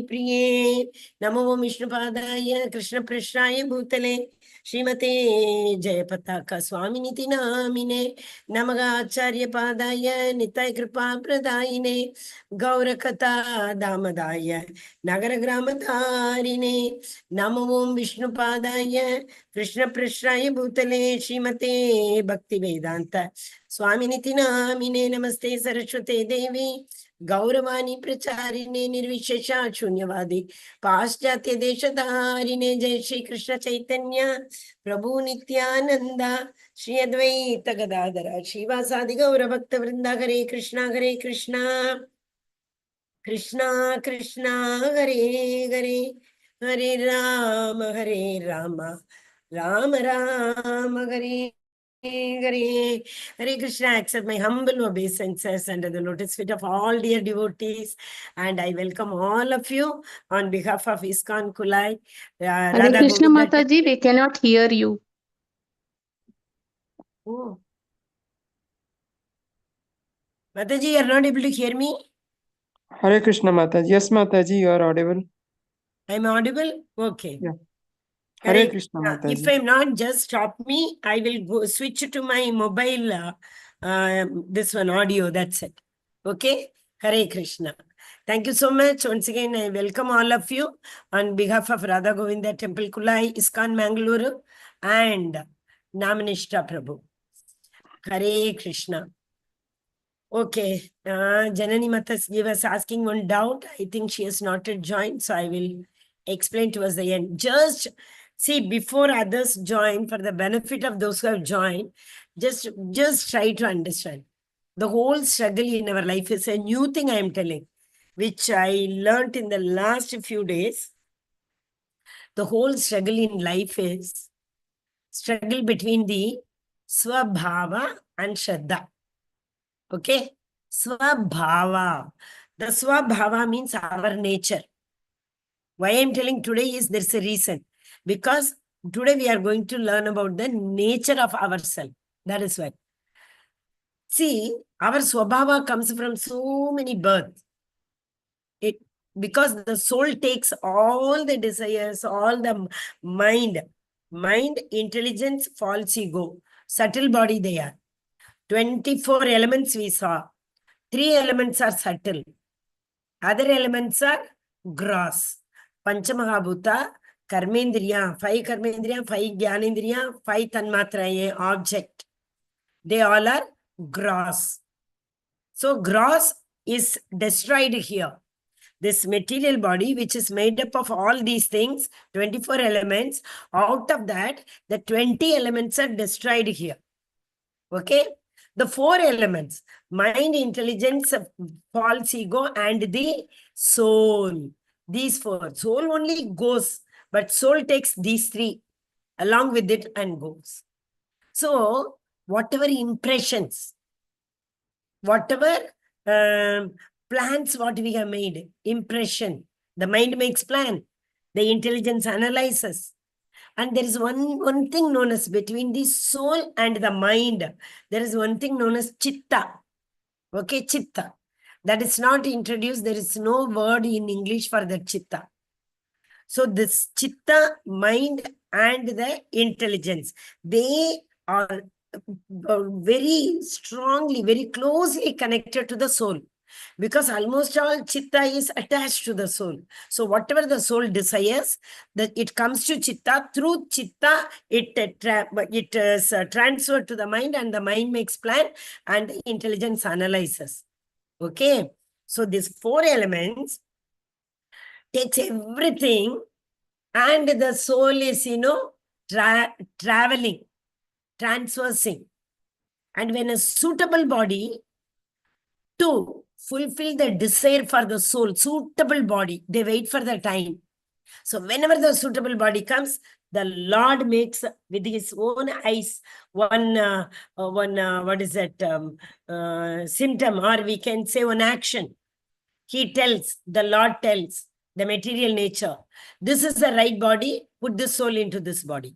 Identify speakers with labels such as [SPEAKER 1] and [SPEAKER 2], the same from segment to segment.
[SPEAKER 1] प्रिये नमो विष्णुपादाय कृष्णपृष्ठाय भूतले श्रीमते जयपताका स्वामिनिति नामिने नमः आचार्यपादाय निताय कृपाप्रदायिने गौरकथा दामदाय नगरग्रामधारिणे नमो विष्णुपादाय कृष्णपृष्ठाय भूतले श्रीमते भक्तिवेदान्त स्वामिनिति नामिने नमस्ते सरस्वते देवी गौरवाणी प्रचारिणे निर्विशेष शून्यवादी पाश्चात्य देशधारिणे जय श्री कृष्ण चैतन्य प्रभु नित्यानंद श्री अद्वैत गदाधर श्रीवासादि गौर भक्त वृंदा हरे कृष्णा कृष्णा कृष्णा हरे हरे हरे राम राम राम हरे Hare Hare Krishna, accept my humble obeisances under the lotus feet of all dear devotees, and I welcome all of you on behalf of ISKCON Kulai.
[SPEAKER 2] Hare
[SPEAKER 1] Radha
[SPEAKER 2] Krishna
[SPEAKER 1] Govinda.
[SPEAKER 2] Mataji, we cannot hear you.
[SPEAKER 1] Oh. Mataji, you are not able to hear me?
[SPEAKER 3] Hare Krishna Mataji. Yes, Mataji, you are audible.
[SPEAKER 1] I am audible? Okay.
[SPEAKER 3] Yeah.
[SPEAKER 1] Hare
[SPEAKER 3] Hare Krishna Mataji.
[SPEAKER 1] If I am not, just stop me. I will go switch to my mobile, this one audio, that's it. Okay? Hare Krishna. Thank you so much. Once again, I welcome all of you on behalf of Radha Govinda Temple Kulai, ISKCON Mangaluru, and Namanishta Prabhu. Hare Krishna. Okay. Janani Matas was asking one doubt. I think she has not yet joined, so I will explain towards the end. Just see, before others join, for the benefit of those who have joined, just try to understand. The whole struggle in our life is a new thing I am telling, which I learned in the last few days. The whole struggle in life is struggle between the Swabhava and Shraddha. Okay? Swabhava. The Swabhava means our nature. Why I am telling today is there's a reason. Because today we are going to learn about the nature of ourselves. That is why. See, our Swabhava comes from so many births. Because the soul takes all the desires, all the mind, intelligence, false ego, subtle body they are. 24 elements we saw. 3 elements are subtle. Other elements are gross. Panchamahabhuta, Karmendriya, 5 Karmendriya, 5 Jnanendriya, 5 Tanmatraya, object. They all are gross. So gross is destroyed here. This material body, which is made up of all these things, 24 elements, out of that, the 20 elements are destroyed here. Okay? The 4 elements, mind, intelligence, false ego, and the soul. These 4. Soul only goes, but soul takes these 3 along with it and goes. So, whatever impressions, whatever plans what we have made, impression, the mind makes plan, the intelligence analyzes. And there is one thing known as between the soul and the mind. There is one thing known as chitta. Okay, chitta. That is not introduced. There is no word in English for the chitta. So this chitta, mind, and the intelligence, they are very strongly, very closely connected to the soul. Because almost all chitta is attached to the soul. So whatever the soul desires, that it comes to chitta. Through chitta, it is transferred to the mind, and the mind makes plan, and the intelligence analyzes. Okay. So these 4 elements takes everything, and the soul is, traveling, transversing. And when a suitable body to fulfill the desire for the soul, suitable body, they wait for the time. So whenever the suitable body comes, the Lord makes with his own eyes one symptom, or we can say one action. The Lord tells the material nature, this is the right body, put this soul into this body.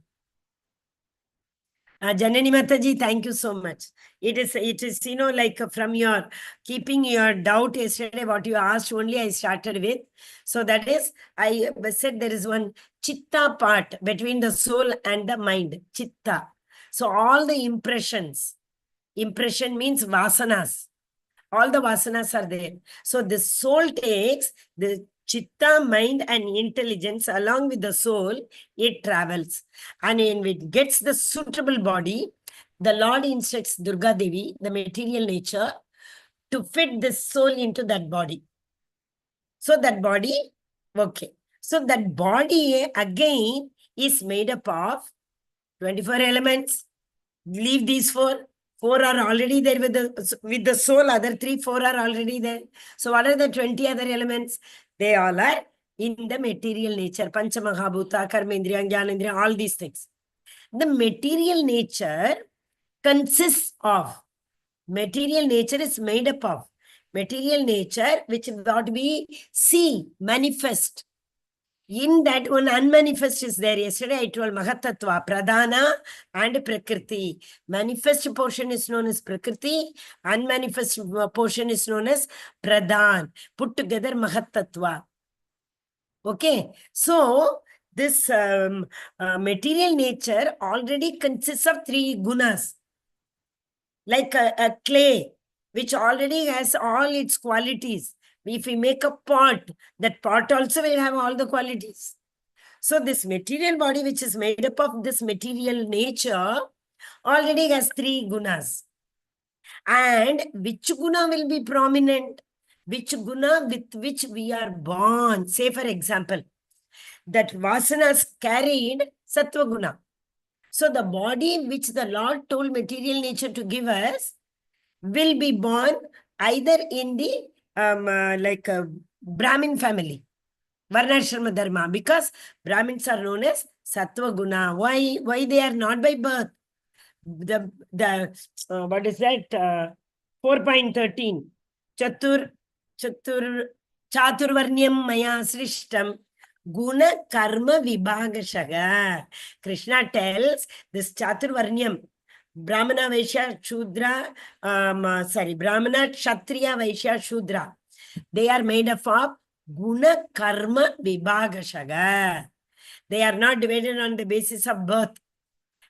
[SPEAKER 1] Janani Mataji, thank you so much. It is, like from your keeping your doubt yesterday, what you asked only I started with. So that is, I said there is one chitta part between the soul and the mind, chitta. So all the impression means vasanas. All the vasanas are there. So the soul takes the chitta, mind and intelligence along with the soul, it travels. And when it gets the suitable body, the Lord instructs Durga Devi, the material nature, to fit the soul into that body. So that body, okay. So that body again is made up of 24 elements. Leave these four. Four are already there with the soul. Other three, four are already there. So what are the 20 other elements? They all are in the material nature. Pancha Mahabhuta, Karmendriya, Jnanendriya, all these things. The material nature consists of. Material nature is made up of. Material nature, which what we see, manifest. In that, one unmanifest is there. Yesterday I told Mahatattva, Pradhana and Prakriti. Manifest portion is known as Prakriti. Unmanifest portion is known as Pradhan. Put together Mahatattva. Okay. So, this material nature already consists of 3 gunas. Like a clay, which already has all its qualities. If we make a pot, that pot also will have all the qualities. So this material body, which is made up of this material nature, already has 3 gunas. And which guna will be prominent? Which guna with which we are born? Say for example, that vasanas carried sattva guna. So the body which the Lord told material nature to give us will be born either in the Brahmin family, Varnashrama Dharma, because Brahmins are known as Sattva Guna. Why they are not by birth? What is that? 4.13. Chaturvarnyam Maya Srishtam Guna Karma Vibhagashaga. Krishna tells this Chaturvarnyam, Brahmana, Vaishya, Shudra, Brahmana, Kshatriya, Vaishya, Shudra. They are made up of Guna, Karma, Vibhagashaga. They are not divided on the basis of birth.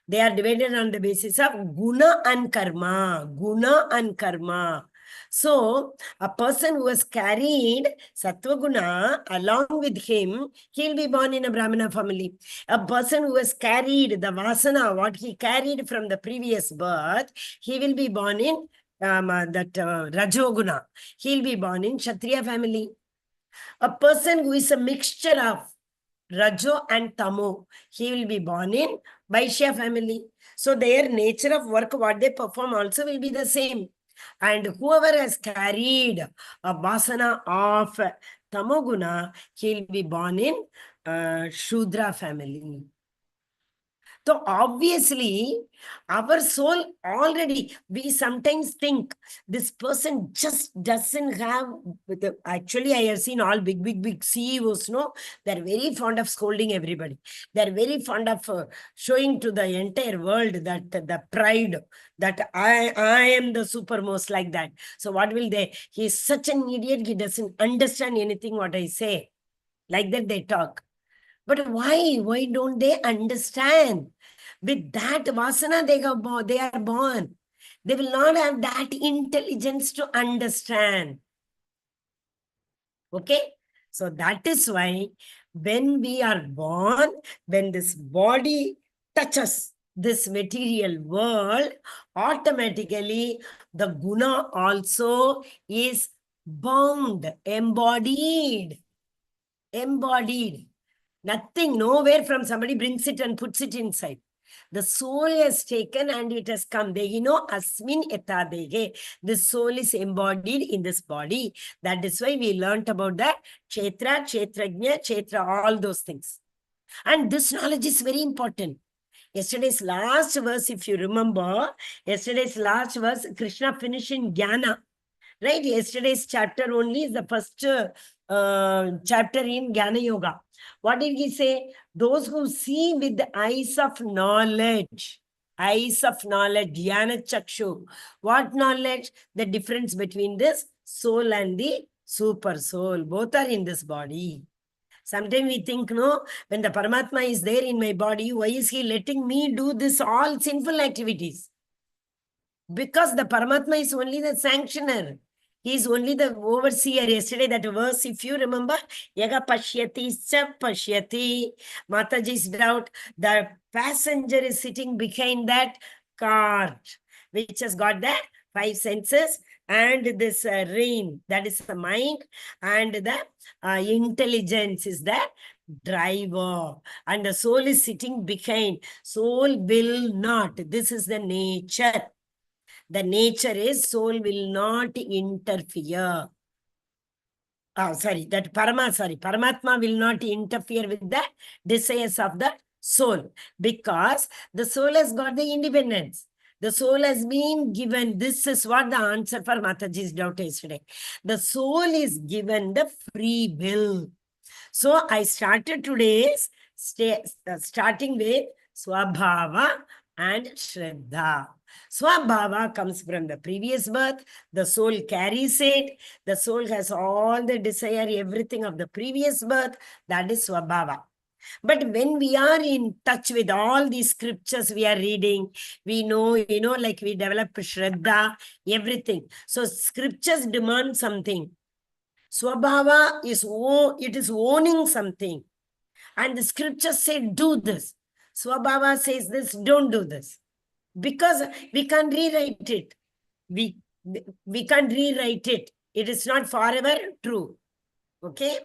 [SPEAKER 1] They are divided on the basis of Guna and Karma. Guna and Karma. So, a person who has carried Sattva Guna along with him, he'll be born in a Brahmana family. A person who has carried the Vasana, what he carried from the previous birth, he will be born in Rajoguna. He'll be born in Kshatriya family. A person who is a mixture of Rajo and Tamo, he will be born in Vaishya family. So their nature of work, what they perform also will be the same. And whoever has carried a vasana of Tamoguna, he'll be born in Shudra family. So obviously, our soul already, we sometimes think this person just doesn't have, actually I have seen all big CEOs, no, they're very fond of scolding everybody. They're very fond of showing to the entire world that the pride, that I am the supermost, like that. So what will they, he's such an idiot, he doesn't understand anything what I say. Like that they talk. But why? Why don't they understand? With that vasana, they are born. They will not have that intelligence to understand. Okay? So that is why when we are born, when this body touches this material world, automatically the guna also is bound, embodied. Nothing, nowhere from somebody brings it and puts it inside. The soul has taken and it has come. Asmin etadege. The soul is embodied in this body. That is why we learnt about that. Kshetra, Kshetrajna, Kshetra, all those things. And this knowledge is very important. Yesterday's last verse, if you remember, Krishna finished in Jnana. Right? Yesterday's chapter only is the first chapter in Jnana Yoga. What did he say? Those who see with the eyes of knowledge. eyes of knowledge, dhyana chakshu. What knowledge? The difference between this soul and the super soul. Both are in this body. Sometimes we think, no, when the Paramatma is there in my body, why is he letting me do this all sinful activities? Because the Paramatma is only the sanctioner. He is only the overseer. Yesterday, that verse, if you remember, Yaga Pashyati Cha Pashyati. Mataji's doubt, the passenger is sitting behind that cart, which has got the 5 senses, and this rain, that is the mind, and the intelligence is the driver, and the soul is sitting behind. Soul will not. This is the nature. The nature is soul will not interfere. Paramatma will not interfere with the desires of the soul, because the soul has got the independence. The soul has been given, this is what the answer for Mataji's doubt yesterday. The soul is given the free will. So I started today's starting with Swabhava and Shraddha. Swabhava comes from the previous birth. The soul carries it. The soul has all the desire, everything of the previous birth. That is Swabhava. But when we are in touch with all these scriptures we are reading, we know, like we develop Shraddha, everything. So scriptures demand something. Swabhava is, it is owning something. And the scriptures say, do this. Swabhava says this, don't do this. Because we can't rewrite it. We can't rewrite it. It is not forever true. Okay?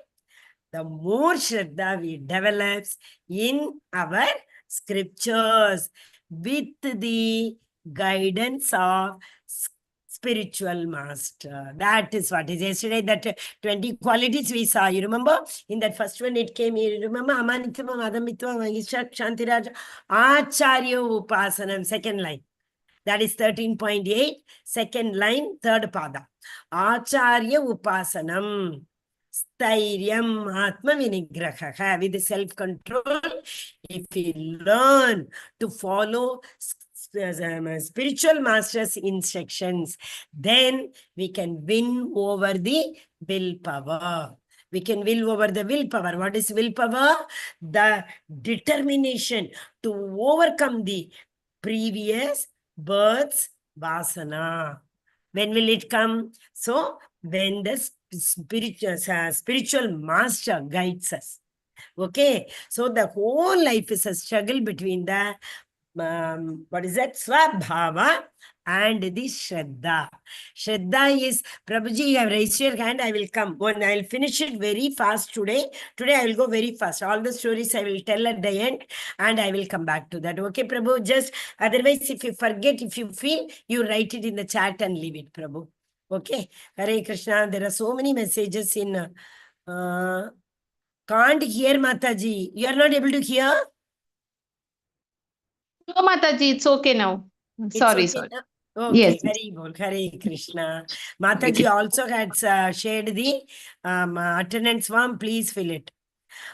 [SPEAKER 1] The more Shraddha we develop in our scriptures with the guidance of spiritual master. That is what is yesterday, that 20 qualities we saw. You remember? In that first one it came, you remember? Amanitvam, Adamitvam, Mahisha, Shantiraja, Acharya Upasanam, second line. That is 13.8, second line, third pada. Acharya Upasanam. Stairyam Atma Vinigraha. With self-control, if we learn to follow spiritual master's instructions, then we can win over the willpower. We can will over the willpower. What is willpower? The determination to overcome the previous birth's vasana. When will it come? So, when the spiritual master guides us. Okay, so the whole life is a struggle between the what is that? Swabhava and the Shraddha. Shraddha is, Prabhuji, you have raised your hand, I will come. When I will finish it very fast today. Today I will go very fast. All the stories I will tell at the end and I will come back to that. Okay, Prabhu, just otherwise if you forget, if you feel, you write it in the chat and leave it, Prabhu. Okay, Hare Krishna. There are so many messages in, can't hear Mataji. You are not able to hear?
[SPEAKER 2] No, Mataji, it's okay now. Sorry,
[SPEAKER 1] It's okay
[SPEAKER 2] sorry.
[SPEAKER 1] now? Okay,
[SPEAKER 2] Yes.
[SPEAKER 1] Hari Bol, Hare Krishna. Mataji also had shared the attendance form. Please fill it.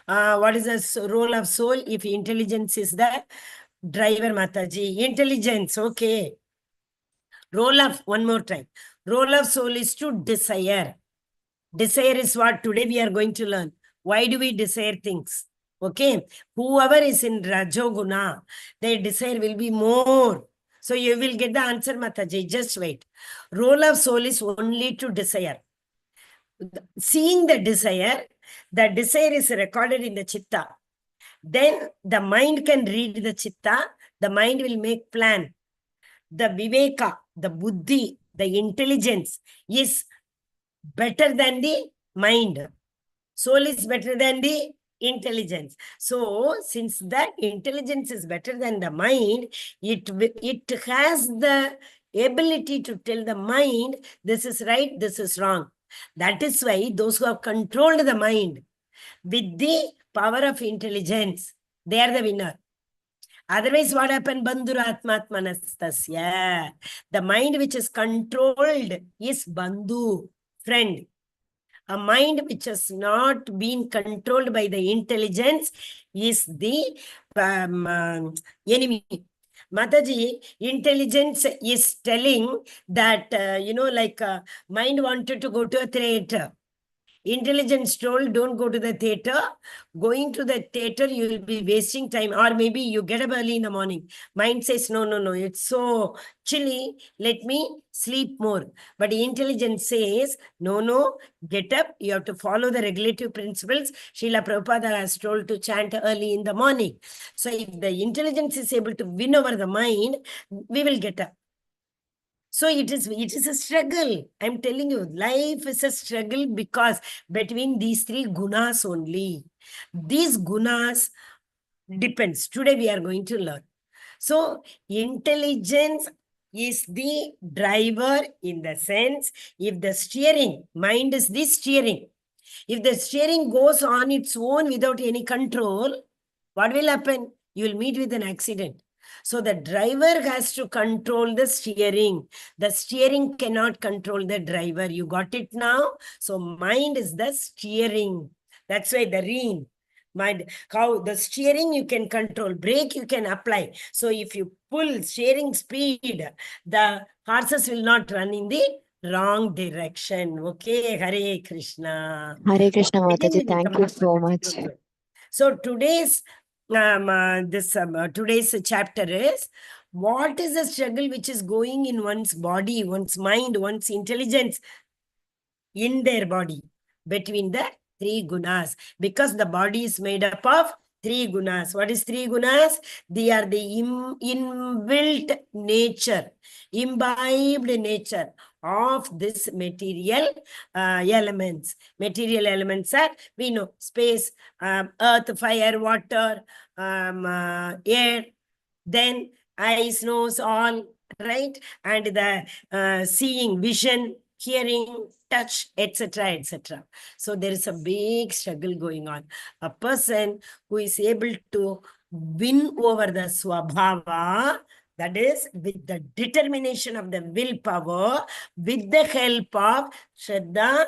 [SPEAKER 1] What is the role of soul if intelligence is the driver, Mataji? Intelligence, okay. Role of, one more time. Role of soul is to desire. Desire is what today we are going to learn. Why do we desire things? Okay. Whoever is in Rajoguna, their desire will be more. So you will get the answer, Mataji. Just wait. Role of soul is only to desire. Seeing the desire is recorded in the chitta. Then the mind can read the chitta. The mind will make plan. The viveka, the buddhi, the intelligence is better than the mind. Soul is better than the intelligence. So, since that intelligence is better than the mind, it has the ability to tell the mind, this is right, this is wrong. That is why those who have controlled the mind with the power of intelligence, they are the winner. Otherwise, what happened? Bandhuratmatmanastasya. The mind which is controlled is bandhu, friend. A mind which has not been controlled by the intelligence is the enemy. Mataji, intelligence is telling that, mind wanted to go to a theater. Intelligence told, don't go to the theater. Going to the theater, you will be wasting time. Or maybe you get up early in the morning. Mind says, no, it's so chilly. Let me sleep more. But intelligence says, no, get up. You have to follow the regulative principles. Srila Prabhupada has told to chant early in the morning. So if the intelligence is able to win over the mind, we will get up. So it is a struggle. I'm telling you, life is a struggle because between these three gunas only. These gunas depends. Today we are going to learn. So intelligence is the driver in the sense, if the steering, mind is the steering. If the steering goes on its own without any control, what will happen? You will meet with an accident. So the driver has to control the steering. The steering cannot control the driver. You got it now? So mind is the steering. That's why the rein. Mind, how the steering you can control, brake you can apply. So if you pull steering speed, the horses will not run in the wrong direction. Okay, Hare Krishna.
[SPEAKER 4] Hare Krishna
[SPEAKER 1] Again,
[SPEAKER 4] Mataji,
[SPEAKER 1] we will
[SPEAKER 4] thank
[SPEAKER 1] come
[SPEAKER 4] you
[SPEAKER 1] to
[SPEAKER 4] so
[SPEAKER 1] Mataji.
[SPEAKER 4] much.
[SPEAKER 1] Don't worry. So today's today's chapter is, what is the struggle which is going in one's body, one's mind, one's intelligence in their body between the three gunas, because the body is made up of three gunas. What is three gunas? They are the inbuilt nature, imbibed nature of this material elements. Material elements are, we know, space, earth, fire, water, air, then eyes, nose, all, right? And the seeing, vision, hearing, touch, etc., etc. So there is a big struggle going on. A person who is able to win over the swabhava, that is with the determination of the willpower, with the help of Shraddha,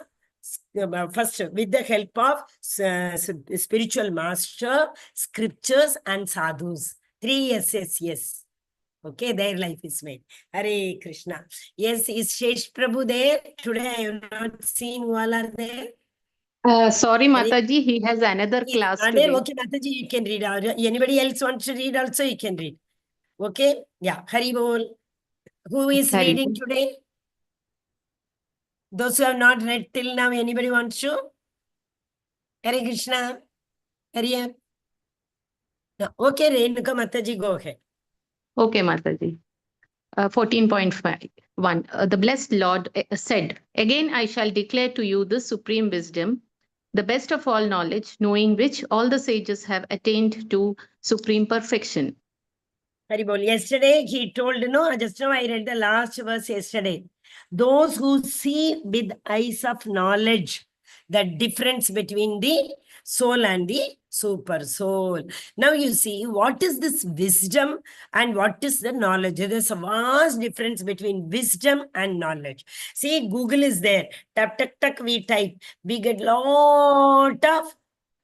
[SPEAKER 1] first with the help of spiritual master, scriptures and sadhus. 3 S's, yes. Okay, their life is made. Hare Krishna. Yes, is Shesh Prabhu there? Today I have not seen who all are there.
[SPEAKER 2] Sorry, Mataji, he has another
[SPEAKER 1] Yes,
[SPEAKER 2] class
[SPEAKER 1] are there?
[SPEAKER 2] today.
[SPEAKER 1] Okay, Mataji, you can read. Anybody else wants to read also, you can read. Okay, yeah, Hari Bol. Who is
[SPEAKER 2] Hari
[SPEAKER 1] reading
[SPEAKER 2] Bol.
[SPEAKER 1] today? Those who have not read till now, anybody wants to? Hare Krishna. Hare. No. Okay, Renuka Mataji, go ahead.
[SPEAKER 2] Okay, Mataji. 14.51. The blessed Lord said, "Again I shall declare to you the supreme wisdom, the best of all knowledge, knowing which all the sages have attained to supreme perfection."
[SPEAKER 1] Haribol. Yesterday he told, just now I read the last verse yesterday. Those who see with eyes of knowledge, the difference between the soul and the super soul. Now you see, what is this wisdom and what is the knowledge? There is a vast difference between wisdom and knowledge. See, Google is there. Tap, tuck, tuck, we type. We get lot of,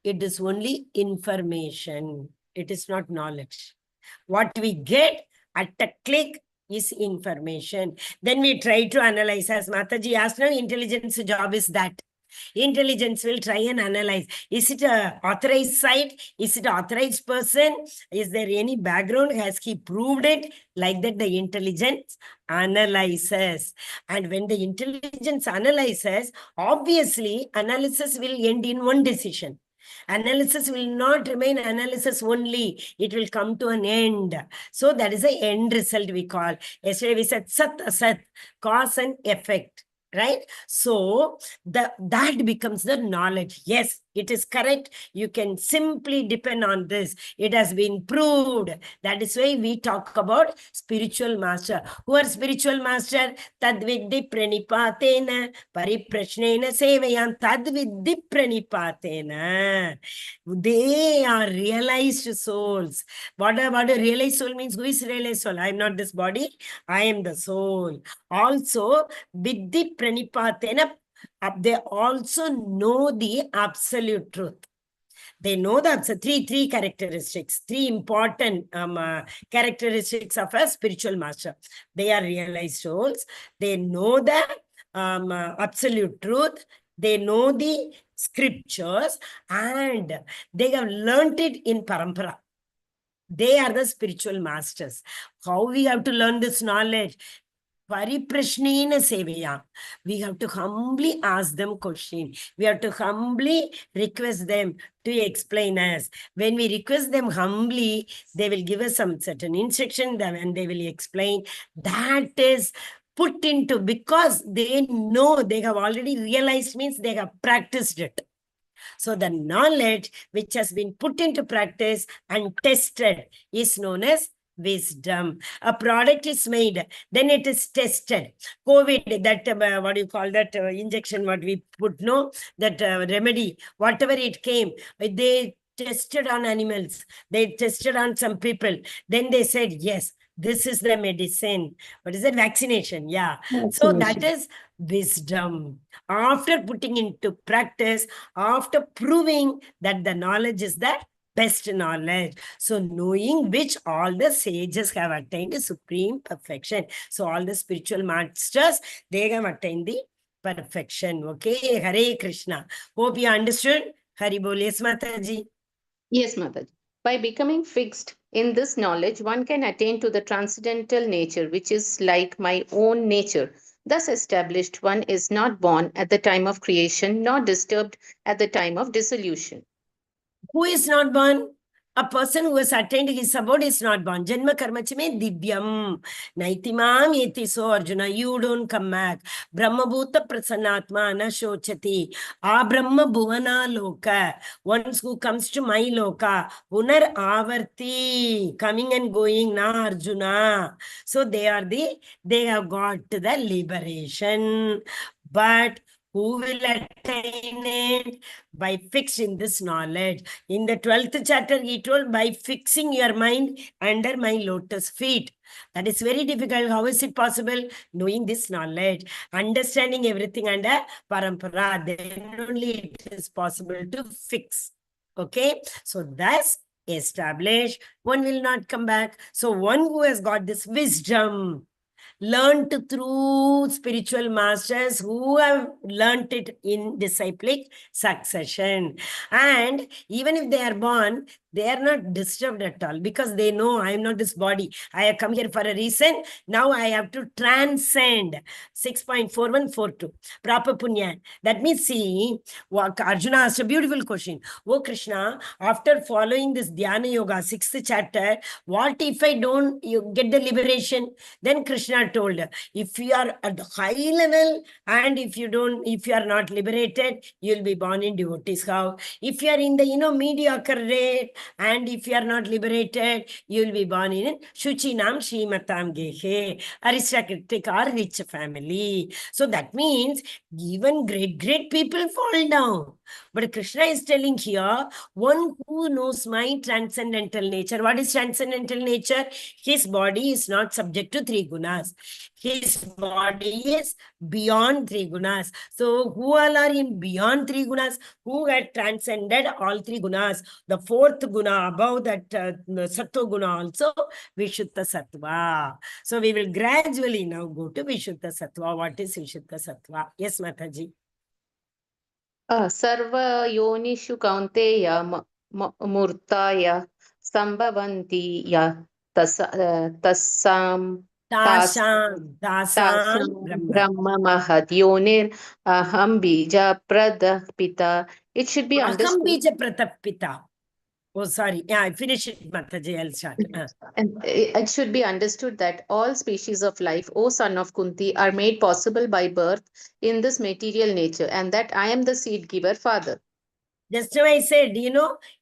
[SPEAKER 1] it is only information. It is not knowledge. What we get at a click is information. Then we try to analyze. As Mataji asked, now intelligence job is that. Intelligence will try and analyze. Is it an authorized site? Is it an authorized person? Is there any background? Has he proved it? Like that, the intelligence analyzes. And when the intelligence analyzes, obviously, analysis will end in one decision. Analysis will not remain analysis only. It will come to an end. So that is the end result we call. Yesterday we said sat asat, cause and effect. Right? So that becomes the knowledge. Yes, it is correct. You can simply depend on this. It has been proved. That is why we talk about spiritual master. Who are spiritual master? Tadviddi pranipatena pariprashnena sevayan. Tadviddi pranipatena. They are realized souls. What a realized soul means? Who is realized soul? I am not this body. I am the soul. Also, viddi pranipatena, they also know the absolute truth. They know that three characteristics, three important characteristics of a spiritual master. They are realized souls. They know the absolute truth. They know the scriptures and they have learnt it in parampara. They are the spiritual masters. How we have to learn this knowledge? Pariprashnena sevaya. We have to humbly ask them question. We have to humbly request them to explain us. When we request them humbly, they will give us some certain instruction and they will explain. That is put into, because they know, they have already realized, means they have practiced it. So the knowledge which has been put into practice and tested is known as wisdom. A product is made, then it is tested. COVID, that what do you call that injection, what we put, no, that remedy, whatever it came, they tested on animals, they tested on some people, then they said, yes, this is the medicine. What is it? Vaccination. Yeah. So that is wisdom. After putting into practice, after proving that the knowledge is the best knowledge. So knowing which all the sages have attained supreme perfection. So all the spiritual masters, they have attained the perfection. Okay. Hare Krishna. Hope you understood. Hari Bol. Yes, Mataji.
[SPEAKER 2] Yes, Mataji. By becoming fixed in this knowledge, one can attain to the transcendental nature, which is like my own nature. Thus established, one is not born at the time of creation, nor disturbed at the time of dissolution.
[SPEAKER 1] Who is not born? A person who has attained his abode is not born. Janma karmachime divyam. Naitimam yeti so Arjuna. You don't come back. Brahmabhuta prasannatma na shochati. Abrahma bhuvana loka. Once who comes to my loka. Punar avarti. Coming and going na Arjuna. So they have got to the liberation. But who will attain it? By fixing this knowledge. In the 12th chapter, he told, by fixing your mind under my lotus feet. That is very difficult. How is it possible? Knowing this knowledge, understanding everything under parampara, then only it is possible to fix. Okay? So thus established, one will not come back. So one who has got this wisdom, learned through spiritual masters who have learnt it in disciplic succession. And even if they are born, they are not disturbed at all because they know I am not this body. I have come here for a reason. Now I have to transcend. 6.4142. Proper punya. That means, see, Arjuna asked a beautiful question. Oh Krishna, after following this Dhyana Yoga, 6th chapter, what if I don't get the liberation? Then Krishna told, if you are at the high level and if you are not liberated, you'll be born in devotee's house. If you are in the mediocre rate and if you are not liberated, you'll be born in Shuchinam Shrimatam Gehe, aristocratic or rich family. So that means even great people fall down. But Krishna is telling here, one who knows my transcendental nature. What is transcendental nature? His body is not subject to 3 gunas. His body is beyond 3 gunas. So who all are in beyond 3 gunas? Who had transcended all 3 gunas? The 4th guna above that Sattva guna also, Vishuddha Sattva. So we will gradually now go to Vishuddha Sattva. What is Vishuddha Sattva? Yes, Mataji.
[SPEAKER 2] Sarva yonishu kaunteya murtaya sambhavanti ya tasam
[SPEAKER 1] Tasam
[SPEAKER 2] Brahma Mahad Yonir Aham Bija Pradapita. It should be understood.
[SPEAKER 1] Aham Bija Pratapita. Oh, sorry. Yeah, I finished it, Mataji. I'll start.
[SPEAKER 2] And it should be understood that all species of life, O son of Kunti, are made possible by birth in this material nature, and that I am the seed giver, father.
[SPEAKER 1] Just now I said,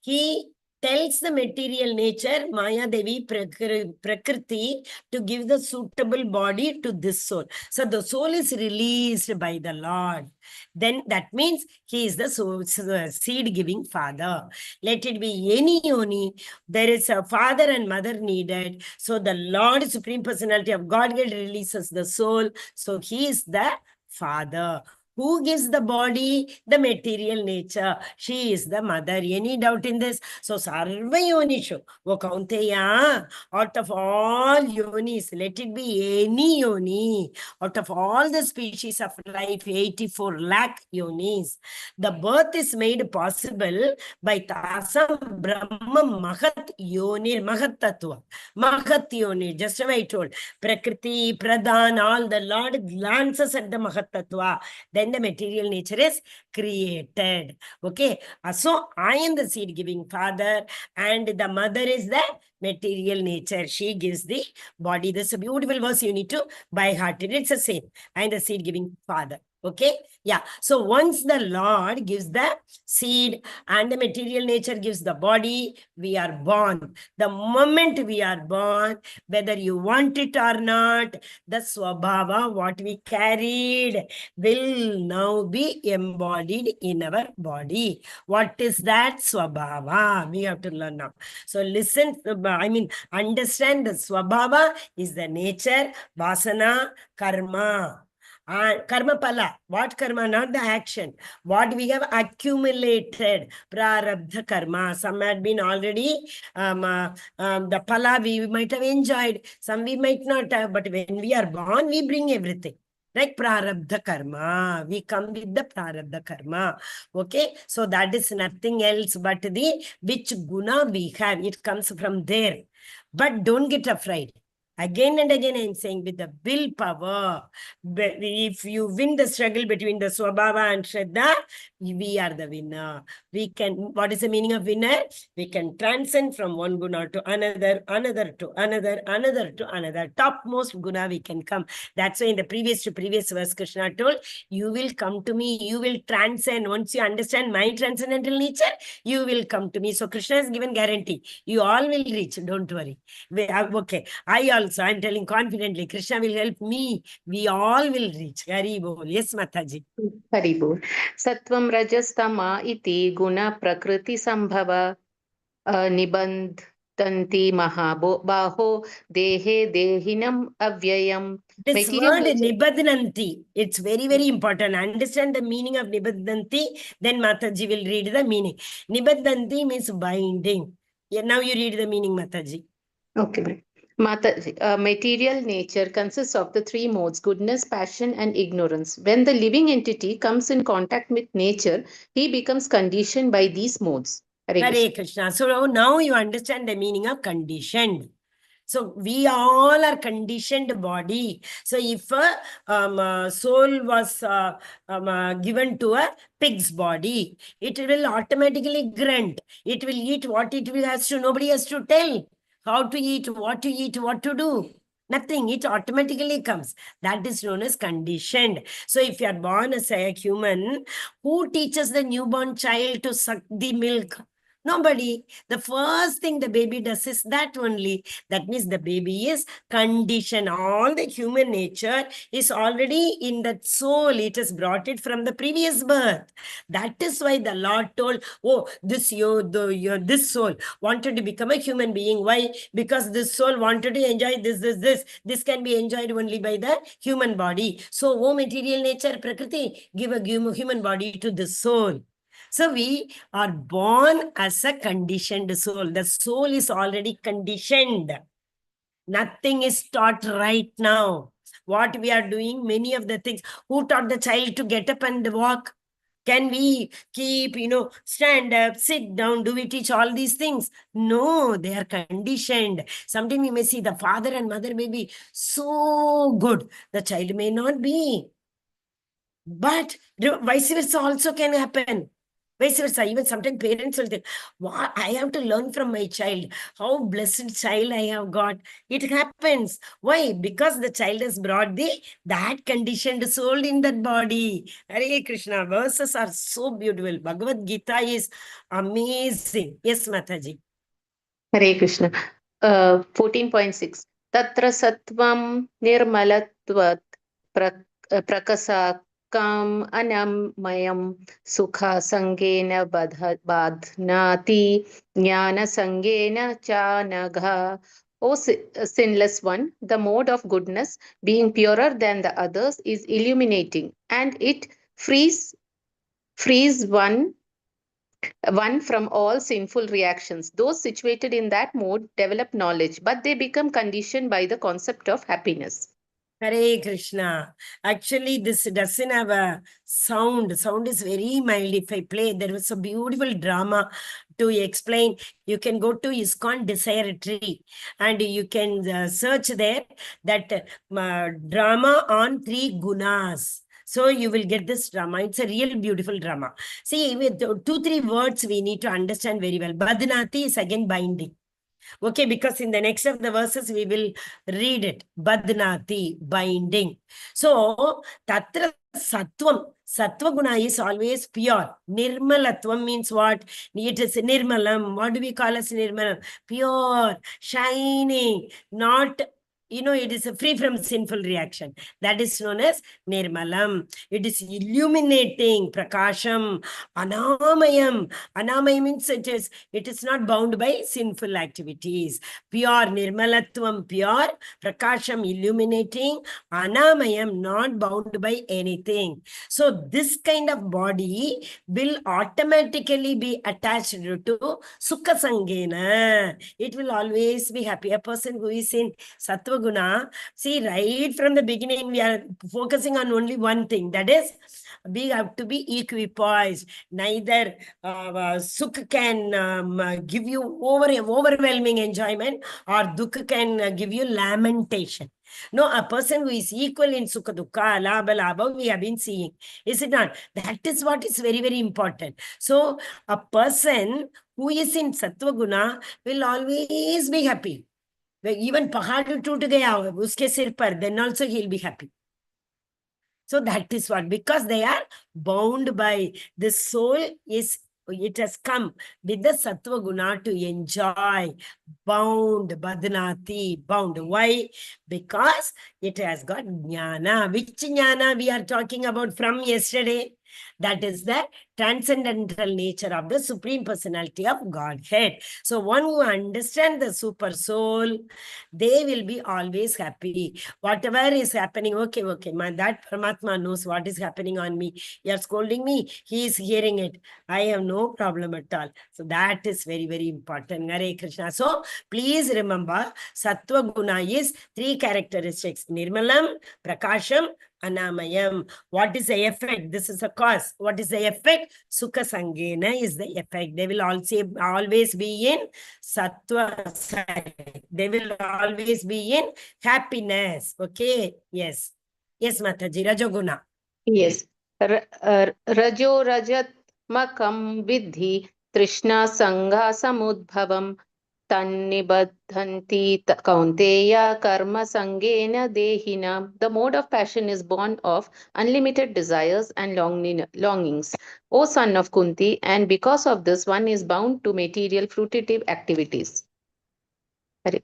[SPEAKER 1] he tells the material nature, Maya Devi Prakriti, to give the suitable body to this soul. So the soul is released by the Lord. Then that means he is the seed-giving father. Let it be any yoni. There is a father and mother needed. So the Lord, Supreme Personality of Godhead, releases the soul. So he is the father. Who gives the body? The material nature. She is the mother. Any doubt in this? So, Sarva Yonishu. O Kaunteya, out of all yonis, let it be any yoni. Out of all the species of life, 84 lakh yonis. The birth is made possible by Tasam Brahma Mahat Yoni, Mahat Tattva. Mahat Yoni, just as I told. Prakriti, Pradhan, all the Lord glances at the Mahat Tattva. Then the material nature is created. Okay. So I am the seed giving father, and the mother is the material nature. She gives the body. This is a beautiful verse you need to by heart. It's the same. I am the seed giving father. Okay. Yeah. So once the Lord gives the seed and the material nature gives the body, we are born. The moment we are born, whether you want it or not, the swabhava, what we carried, will now be embodied in our body. What is that swabhava? We have to learn now. So listen, understand the swabhava is the nature, vasana, karma. Karma pala. What karma? Not the action. What we have accumulated. Prarabdha karma. Some had been already, the pala we might have enjoyed. Some we might not have. But when we are born, we bring everything. Like prarabdha karma. We come with the prarabdha karma. Okay. So that is nothing else but the which guna we have. It comes from there. But don't get afraid. Again and again, I'm saying with the willpower, if you win the struggle between the Swabhava and Shraddha, we are the winner. We can, what is the meaning of winner? We can transcend from one guna to another, another to another, another to another. Topmost guna we can come. That's why in the previous verse, Krishna told, you will come to me, you will transcend. Once you understand my transcendental nature, you will come to me. So Krishna has given guarantee. You all will reach, don't worry. Okay, I'm telling confidently, Krishna will help me. We all will reach. Hari bol. Yes, Mataji.
[SPEAKER 2] Hari bol. Sattvam rajastama iti guna prakriti sambhava nibandhanti baho dehe dehinam avyayam.
[SPEAKER 1] This word nibadhanti, it's very, very important. Understand the meaning of nibadhanti, then Mataji will read the meaning. Nibadhanti means binding. Yeah, now you read the meaning, Mataji.
[SPEAKER 2] Okay. Material nature consists of the three modes, goodness, passion, and ignorance. When the living entity comes in contact with nature, he becomes conditioned by these modes.
[SPEAKER 1] Hare Krishna. So now you understand the meaning of conditioned. So we all are conditioned body. So if a soul was given to a pig's body, it will automatically grunt. It will eat what it will has to. Nobody has to tell how to eat, what to do. Nothing. It automatically comes. That is known as conditioned. So if you are born as a human, who teaches the newborn child to suck the milk? Nobody. The first thing the baby does is that only. That means the baby is conditioned. All the human nature is already in that soul. It has brought it from the previous birth. That is why the Lord told, oh, this soul wanted to become a human being. Why? Because this soul wanted to enjoy this. This can be enjoyed only by the human body. So, oh, material nature, Prakriti, give a human body to the soul. So we are born as a conditioned soul. The soul is already conditioned. Nothing is taught right now. What we are doing, many of the things, who taught the child to get up and walk? Can we keep, stand up, sit down? Do we teach all these things? No, they are conditioned. Sometimes we may see the father and mother may be so good. The child may not be. But vice versa also can happen. Vice versa, even sometimes parents will think, what I have to learn from my child. How blessed child I have got. It happens. Why? Because the child has brought that conditioned soul in that body. Hare Krishna, verses are so beautiful. Bhagavad Gita is amazing. Yes, Mataji.
[SPEAKER 2] Hare Krishna. 14.6. Tatra sattvam nirmalatvat prakasa kam anamayam sukha sangena badhnati jnana sangena chanagha. O sinless one, the mode of goodness, being purer than the others, is illuminating, and it frees one from all sinful reactions. Those situated in that mode develop knowledge, but they become conditioned by the concept of happiness.
[SPEAKER 1] Hare Krishna. Actually, this doesn't have a sound. Sound is very mild. If I play, there was a beautiful drama to explain. You can go to ISKCON Desire Tree and you can search there that drama on 3 gunas. So you will get this drama. It's a real beautiful drama. See, with 2-3 words we need to understand very well. Badnati is again binding. Okay, because in the next of the verses we will read it. Badnati, binding. So, tatra sattvam. Sattva guna is always pure. Nirmalatvam means what? It is nirmalam. What do we call as nirmalam? Pure, shining, not, it is free from sinful reaction. That is known as nirmalam. It is illuminating, prakasham, anamayam. Anamayam means it is not bound by sinful activities. Pure, nirmalatvam, pure, prakasham, illuminating, anamayam, not bound by anything. So this kind of body will automatically be attached to sukha sangena. It will always be happy. A person who is in sattva guna, see, right from the beginning we are focusing on only one thing, that is we have to be equipoised. Neither sukha can give you overwhelming enjoyment, or dukkha can give you lamentation. No, a person who is equal in sukha dukkha, labha, we have been seeing. Is it not? That is what is very, very important. So, a person who is in sattva guna will always be happy. Even pahad toot gaya uske sir par, then also he'll be happy. So that is what, because they are bound by the soul it has come with the sattva guna to enjoy, bound, badnati, bound. Why? Because it has got jnana. Which jnana we are talking about from yesterday? That is the transcendental nature of the Supreme Personality of Godhead. So one who understands the super soul, they will be always happy. Whatever is happening, okay, that Paramatma knows what is happening on me. You are scolding me, he is hearing it. I have no problem at all. So that is very, very important. Hare Krishna. So please remember, Sattva Guna is 3 characteristics. Nirmalam, Prakasham, Anamayam. What is the effect? This is a cause. What is the effect? Sukha Sangena is the effect. They will also always be in Sattva side. They will always be in happiness. Okay? Yes. Yes, Mataji. Rajoguna.
[SPEAKER 2] Yes. Rajo Rajat Makam Vidhi Trishna Sangha Samudbhavam Tannibadhanti Kaunteya Karma Sangena Dehina. The mode of passion is born of unlimited desires and longings, O son of Kunti, and because of this one is bound to material fruitive activities.
[SPEAKER 1] Okay.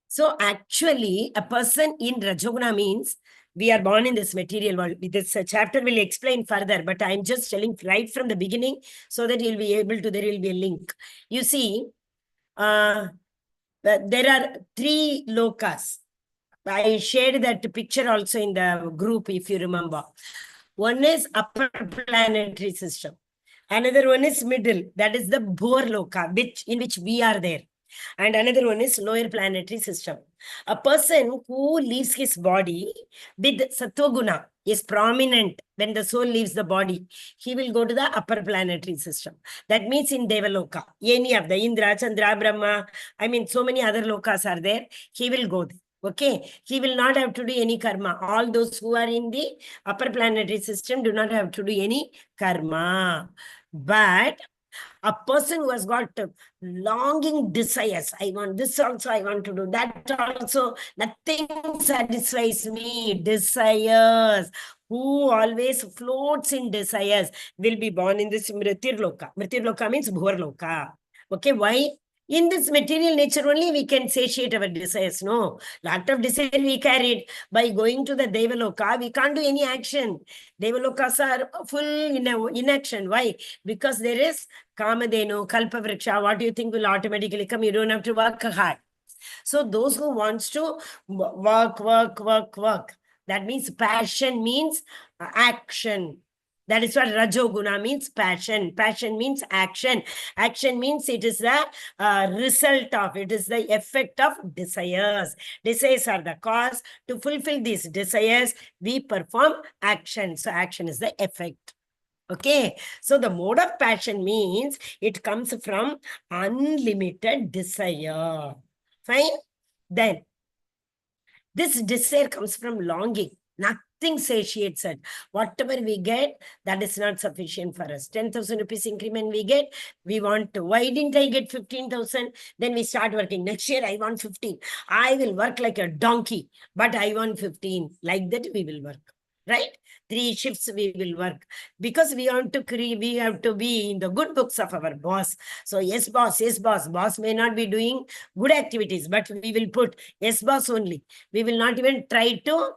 [SPEAKER 1] So actually, a person in Rajoguna means we are born in this material world. This chapter will explain further, but I'm just telling right from the beginning so that you'll be able to, there will be a link. You see, there are 3 lokas. I shared that picture also in the group, if you remember. One is upper planetary system. Another one is middle, that is the Bhur Loka, in which we are there. And another one is lower planetary system. A person who leaves his body with Sattva Guna is prominent when the soul leaves the body. He will go to the upper planetary system. That means in Devaloka, any of the Indra, Chandra, Brahma, so many other lokas are there. He will go there. Okay, he will not have to do any karma. All those who are in the upper planetary system do not have to do any karma. But a person who has got longing desires, I want this also, I want to do that also, nothing satisfies me, desires, who always floats in desires, will be born in this Mritirloka. Mritirloka means Bhurloka. Okay, why? In this material nature only we can satiate our desires. No, lot of desire we carried. By going to the Devaloka, we can't do any action. Devalokas are full in inaction. Why? Because there is Kamadenu, Kalpavriksha. What do you think will automatically come? You don't have to work hard. So those who wants to work, That means passion means action. That is what Rajoguna means, passion. Passion means action. Action means it is the result of, it is the effect of desires. Desires are the cause. To fulfill these desires, we perform action. So action is the effect. Okay, so the mode of passion means it comes from unlimited desire. Fine? Then, this desire comes from longing. Nothing satiates it. Whatever we get, that is not sufficient for us. 10,000 rupees increment we get, we want to. Why didn't I get 15,000? Then we start working. Next year, I want 15. I will work like a donkey, but I want 15. Like that, we will work. Right? 3 shifts we will work because we want to create, we have to be in the good books of our boss. So yes, boss, yes, boss. Boss may not be doing good activities, but we will put yes, boss only. We will not even try to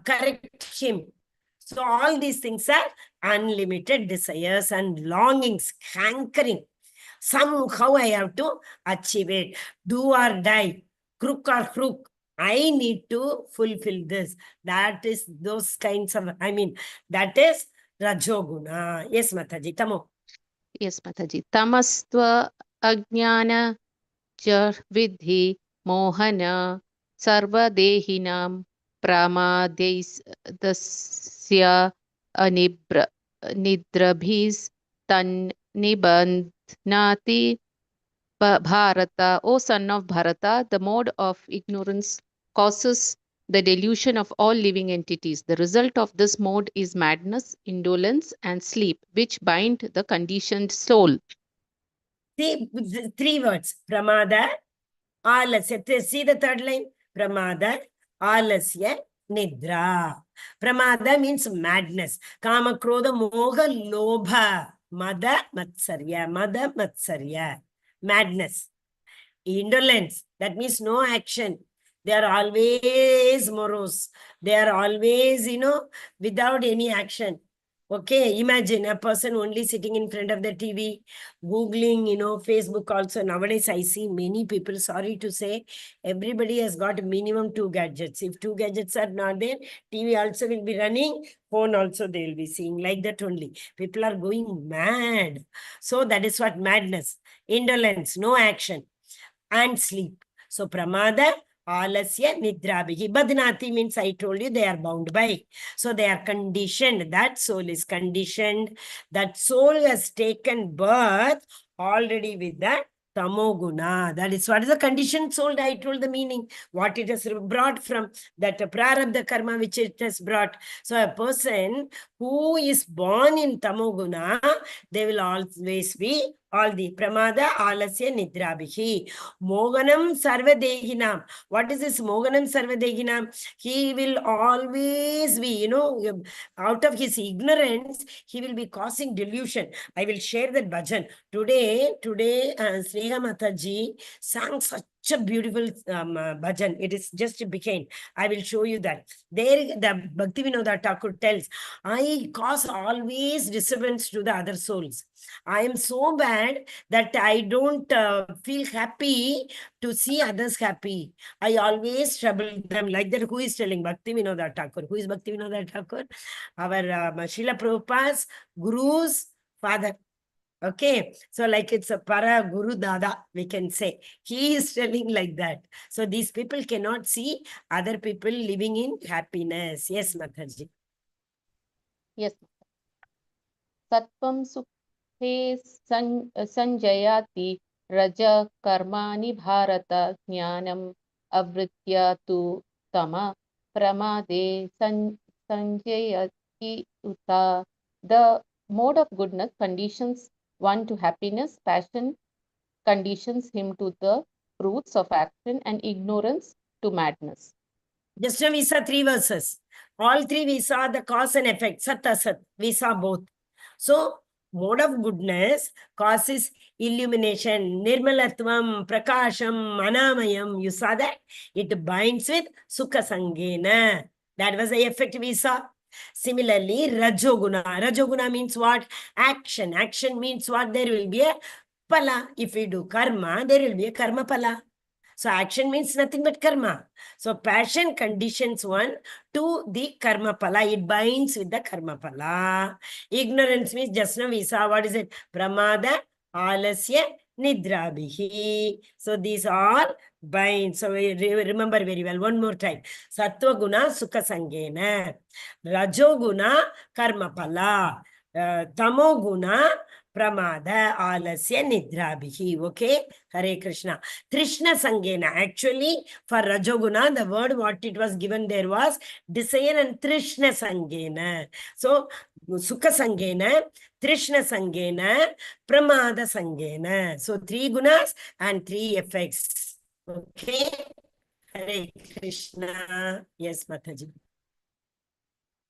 [SPEAKER 1] correct him. So all these things are unlimited desires and longings, hankering. Somehow I have to achieve it. Do or die, crook or crook. I need to fulfill this. That is those kinds of, that is Rajoguna. Yes, Mataji, Tamo.
[SPEAKER 2] Yes, Mataji. Tamastva ajnana jar vidhi mohana sarvadehinam pramadesya nidrabhis tan nibandhnati Bharata, O son of Bharata, the mode of ignorance causes the delusion of all living entities. The result of this mode is madness, indolence, and sleep, which bind the conditioned soul.
[SPEAKER 1] See, 3 words. Pramada, alasya. See the third line? Pramada, alasya, nidra. Pramada means madness. Kama, krodha, moha, lobha. Mada, matsarya. Mada, matsarya. Madness. Indolence, that means no action. They are always morose. They are always, without any action. Okay, imagine a person only sitting in front of the TV, Googling, Facebook also. Nowadays, I see many people, sorry to say, everybody has got minimum 2 gadgets. If 2 gadgets are not there, TV also will be running, phone also they will be seeing, like that only. People are going mad. So that is what madness, indolence, no action, and sleep. So pramada, alasya, nidrabhihi. Badnati means I told you they are bound by. So they are conditioned. That soul is conditioned. That soul has taken birth already with that tamoguna. That is what is the conditioned soul. I told the meaning. What it has brought from that prarabdha karma which it has brought. So a person who is born in tamoguna, they will always be all the pramada, alasya, nidrabhihi. Moganam sarvadehinam. What is this moganam sarvadehinam? He will always be, out of his ignorance, he will be causing delusion. I will share that bhajan. Today, Sneha Mataji sang such a beautiful bhajan. It is just became. I will show you that. There, the Bhaktivinoda Thakur tells, I cause always disturbance to the other souls. I am so bad that I don't feel happy to see others happy. I always trouble them like that. Who is telling? Bhaktivinoda Thakur. Who is Bhaktivinoda Thakur? Our Srila Prabhupada's Guru's father. Okay, so like it's a para guru dada, we can say. He is telling like that. So these people cannot see other people living in happiness. Yes, Mataji.
[SPEAKER 2] Yes. Sattvam sukhe sanjayati raja karmani bharata jnanam avritya tu tama pramade sanjayati uta. The mode of goodness conditions one to happiness, passion conditions him to the fruits of action, and ignorance to madness.
[SPEAKER 1] Just now we saw 3 verses. All 3 we saw the cause and effect. Sat, asat. We saw both. So, mode of goodness causes illumination, nirmalatvam, prakasham, anamayam. You saw that? It binds with sukha sangena. That was the effect we saw. Similarly, Rajoguna. Rajoguna means what? Action. Action means what? There will be a pala. If we do karma, there will be a karma pala. So action means nothing but karma. So passion conditions one to the karma pala. It binds with the karma pala. Ignorance means just now we saw, what is it? Pramada, alasya, nidrabhihi. So these all bind. So we remember very well. One more time. Sattva guna sukha sangena. Rajo guna karma pala. Tamo guna pramada alasya nidrabhihi. Okay? Hare Krishna. Trishna sangena. Actually, for Rajoguna, the word what it was given there was desire and Trishna sangena. So, Sukha sangena, Trishna sangena, Pramada sangena. So, 3 gunas and 3 effects. Okay? Hare Krishna. Yes, Mataji.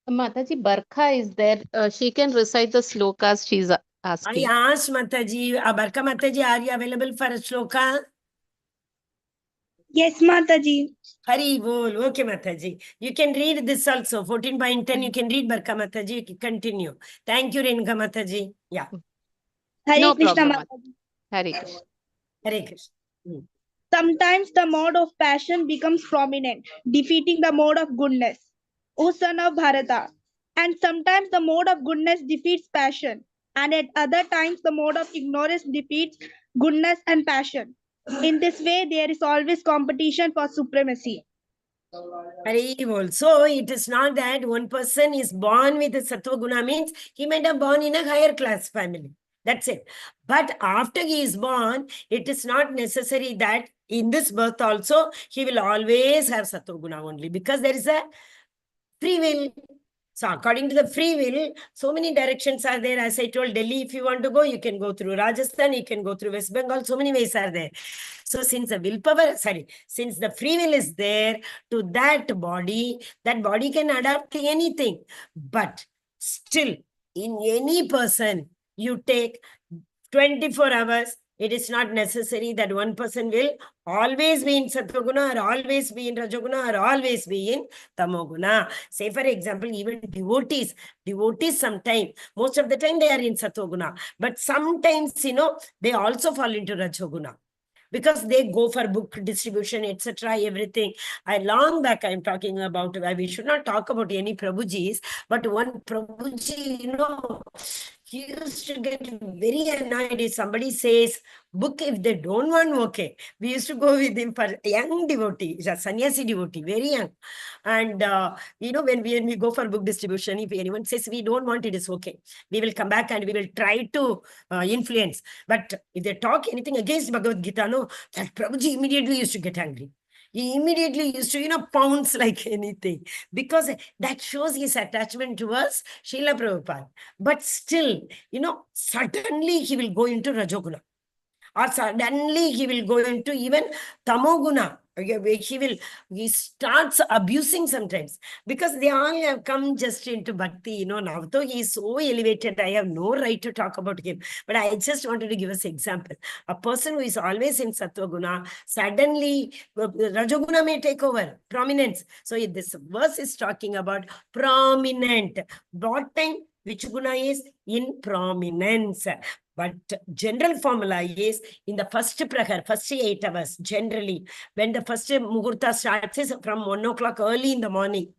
[SPEAKER 2] Mataji, Barkha is there. She can recite the slokas she's
[SPEAKER 1] I
[SPEAKER 2] asking.
[SPEAKER 1] asked Mataji, Barka Mataji, are you available for a shloka?
[SPEAKER 4] Yes, Mataji.
[SPEAKER 1] Hari bol. Okay, Mataji. You can read this also. 14.10, you can read Barka Mataji. You can continue. Thank you, Renuka Mataji. Yeah.
[SPEAKER 4] Hare
[SPEAKER 2] No
[SPEAKER 4] Krishna,
[SPEAKER 2] problem,
[SPEAKER 4] Mataji.
[SPEAKER 2] Hare Krishna.
[SPEAKER 1] Hare Krishna.
[SPEAKER 4] Sometimes the mode of passion becomes prominent, defeating the mode of goodness, O son of Bharata. And sometimes the mode of goodness defeats passion, and at other times the mode of ignorance defeats goodness and passion. In this way, there is always competition for supremacy.
[SPEAKER 1] Hari bol. So it is not that one person is born with a Sattva Guna, means he might have born in a higher class family. That's it. But after he is born, it is not necessary that in this birth also he will always have Sattva Guna only, because there is a free will. So according to the free will, so many directions are there. As I told, Delhi, if you want to go, you can go through Rajasthan, you can go through West Bengal. So many ways are there. So since the willpower, since the free will is there to that body can adapt to anything. But still, in any person, you take 24 hours, it is not necessary that one person will always be in Sattva-guna or always be in Rajoguna or always be in Tamoguna. Say, for example, even devotees sometimes, most of the time they are in Sattva-guna. But sometimes, they also fall into Rajoguna, because they go for book distribution, etc., everything. Long back I'm talking about, we should not talk about any Prabhujis, but one Prabhuji, he used to get very annoyed if somebody says book, if they don't want, okay. We used to go with him for young devotee, a sannyasi devotee, very young. And, when we go for book distribution, if anyone says we don't want, it is okay. We will come back and we will try to influence. But if they talk anything against Bhagavad Gita, no, that Prabhuji immediately used to get angry. He immediately used to, pounce like anything, because that shows his attachment towards Srila Prabhupada. But still, suddenly he will go into Rajoguna. Or suddenly he will go into even Tamoguna. He starts abusing sometimes, because they all have come just into bhakti, now. Though he is so elevated, I have no right to talk about him. But I just wanted to give us an example. A person who is always in Sattva Guna, suddenly Rajoguna may take over, prominence. So this verse is talking about prominent. What time? Which guna is in prominence. But general formula is in the first prahar, first 8 hours, generally, when the first muhurta starts is from 1 o'clock early in the morning,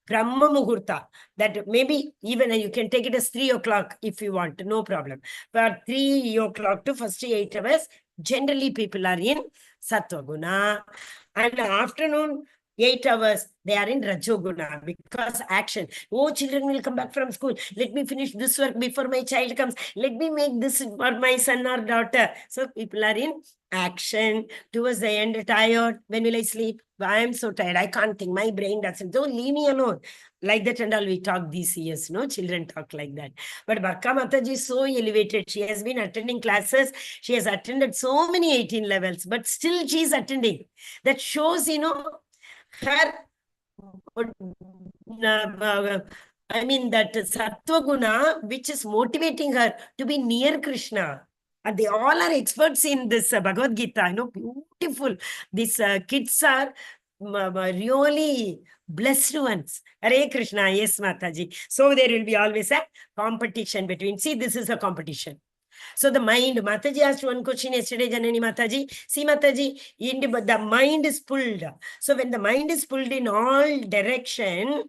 [SPEAKER 1] Brahma Muhurta, that maybe even you can take it as 3 o'clock if you want, no problem. But 3 o'clock to first 8 hours, generally people are in Sattva Guna. And afternoon, 8 hours, they are in Rajoguna, because action. Oh, children will come back from school. Let me finish this work before my child comes. Let me make this for my son or daughter. So people are in action. Towards the end, tired. When will I sleep? I am so tired. I can't think. My brain doesn't. Don't leave me alone. Like that and all we talk these years. Children talk like that. But Barka Mataji is so elevated. She has been attending classes. She has attended so many 18 levels. But still she is attending. That shows, her, that Sattva Guna, which is motivating her to be near Krishna. And they all are experts in this Bhagavad Gita, beautiful. These kids are really blessed ones. Hare Krishna, yes, Mataji. So there will be always a competition between, see, this is a competition. So the mind, Mataji asked one question yesterday, Janani Mataji. See, Mataji, the mind is pulled. So when the mind is pulled in all direction,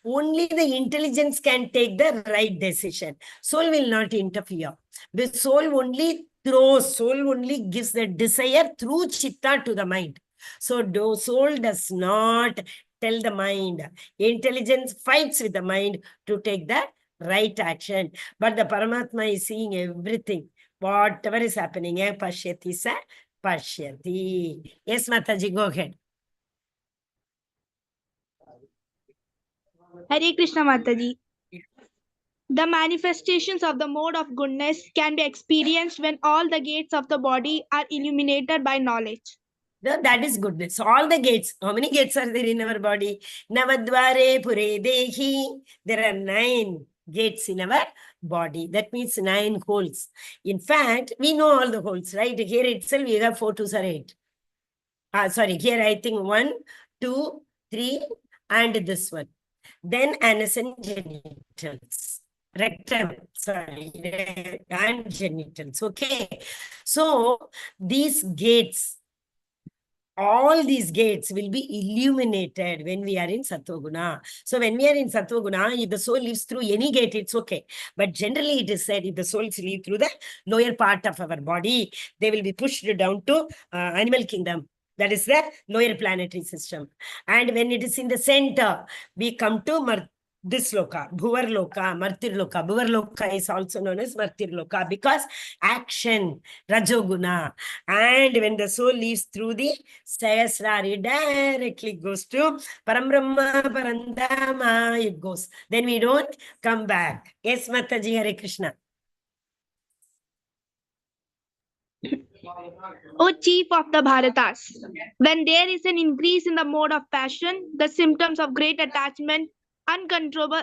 [SPEAKER 1] only the intelligence can take the right decision. Soul will not interfere. The soul only throws, soul only gives the desire through chitta to the mind. So soul does not tell the mind. Intelligence fights with the mind to take the right action. But the Paramatma is seeing everything. Whatever is happening, pashyati sa pashyati. Yes, Mataji, go ahead.
[SPEAKER 4] Hare Krishna Mataji. The manifestations of the mode of goodness can be experienced when all the gates of the body are illuminated by knowledge.
[SPEAKER 1] That is goodness. All the gates. How many gates are there in our body? Navadvare pure dehi. There are 9 gates in our body. That means 9 holes. In fact, we know all the holes, right? Here itself, we have 4 2s or 8. Sorry, here I think 1, 2, 3, and this one. Then anus and genitals. Rectum, sorry, and genitals. Okay. So these gates, all these gates will be illuminated when we are in Sattva-guna. So when we are in Sattva-guna, if the soul lives through any gate, it's okay. But generally it is said if the souls live through the lower part of our body, they will be pushed down to animal kingdom. That is the lower planetary system. And when it is in the center, we come to this loka, Bhuvar loka, Martir loka. Bhuvar loka is also known as Martir loka because action, Rajoguna. And when the soul leaves through the Sahasrari, directly goes to Parambrahma, Parandama, it goes. Then we don't come back. Yes, Mataji, Hare Krishna.
[SPEAKER 4] O chief of the Bharatas, when there is an increase in the mode of passion, the symptoms of great attachment, uncontrollable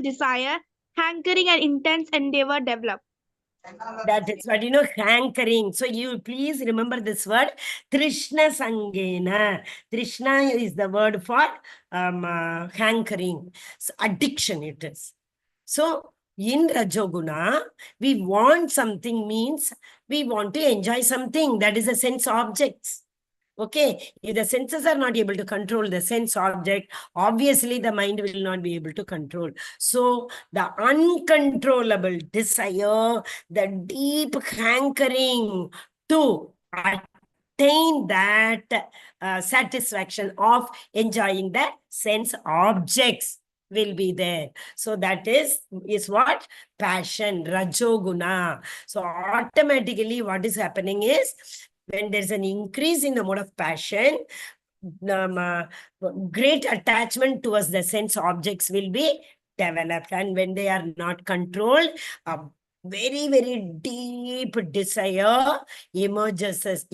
[SPEAKER 4] desire, hankering and intense endeavor develop.
[SPEAKER 1] That is what, hankering. So you please remember this word, Trishna Sangena. Trishna is the word for hankering. So addiction it is. So in Rajoguna, we want something means we want to enjoy something. That is a sense objects. Okay, if the senses are not able to control the sense object, obviously the mind will not be able to control. So the uncontrollable desire, the deep hankering to attain that satisfaction of enjoying the sense objects will be there. So that is what? Passion, Rajoguna. So automatically what is happening is, when there's an increase in the mode of passion, great attachment towards the sense objects will be developed. And when they are not controlled, very, very deep desire emerges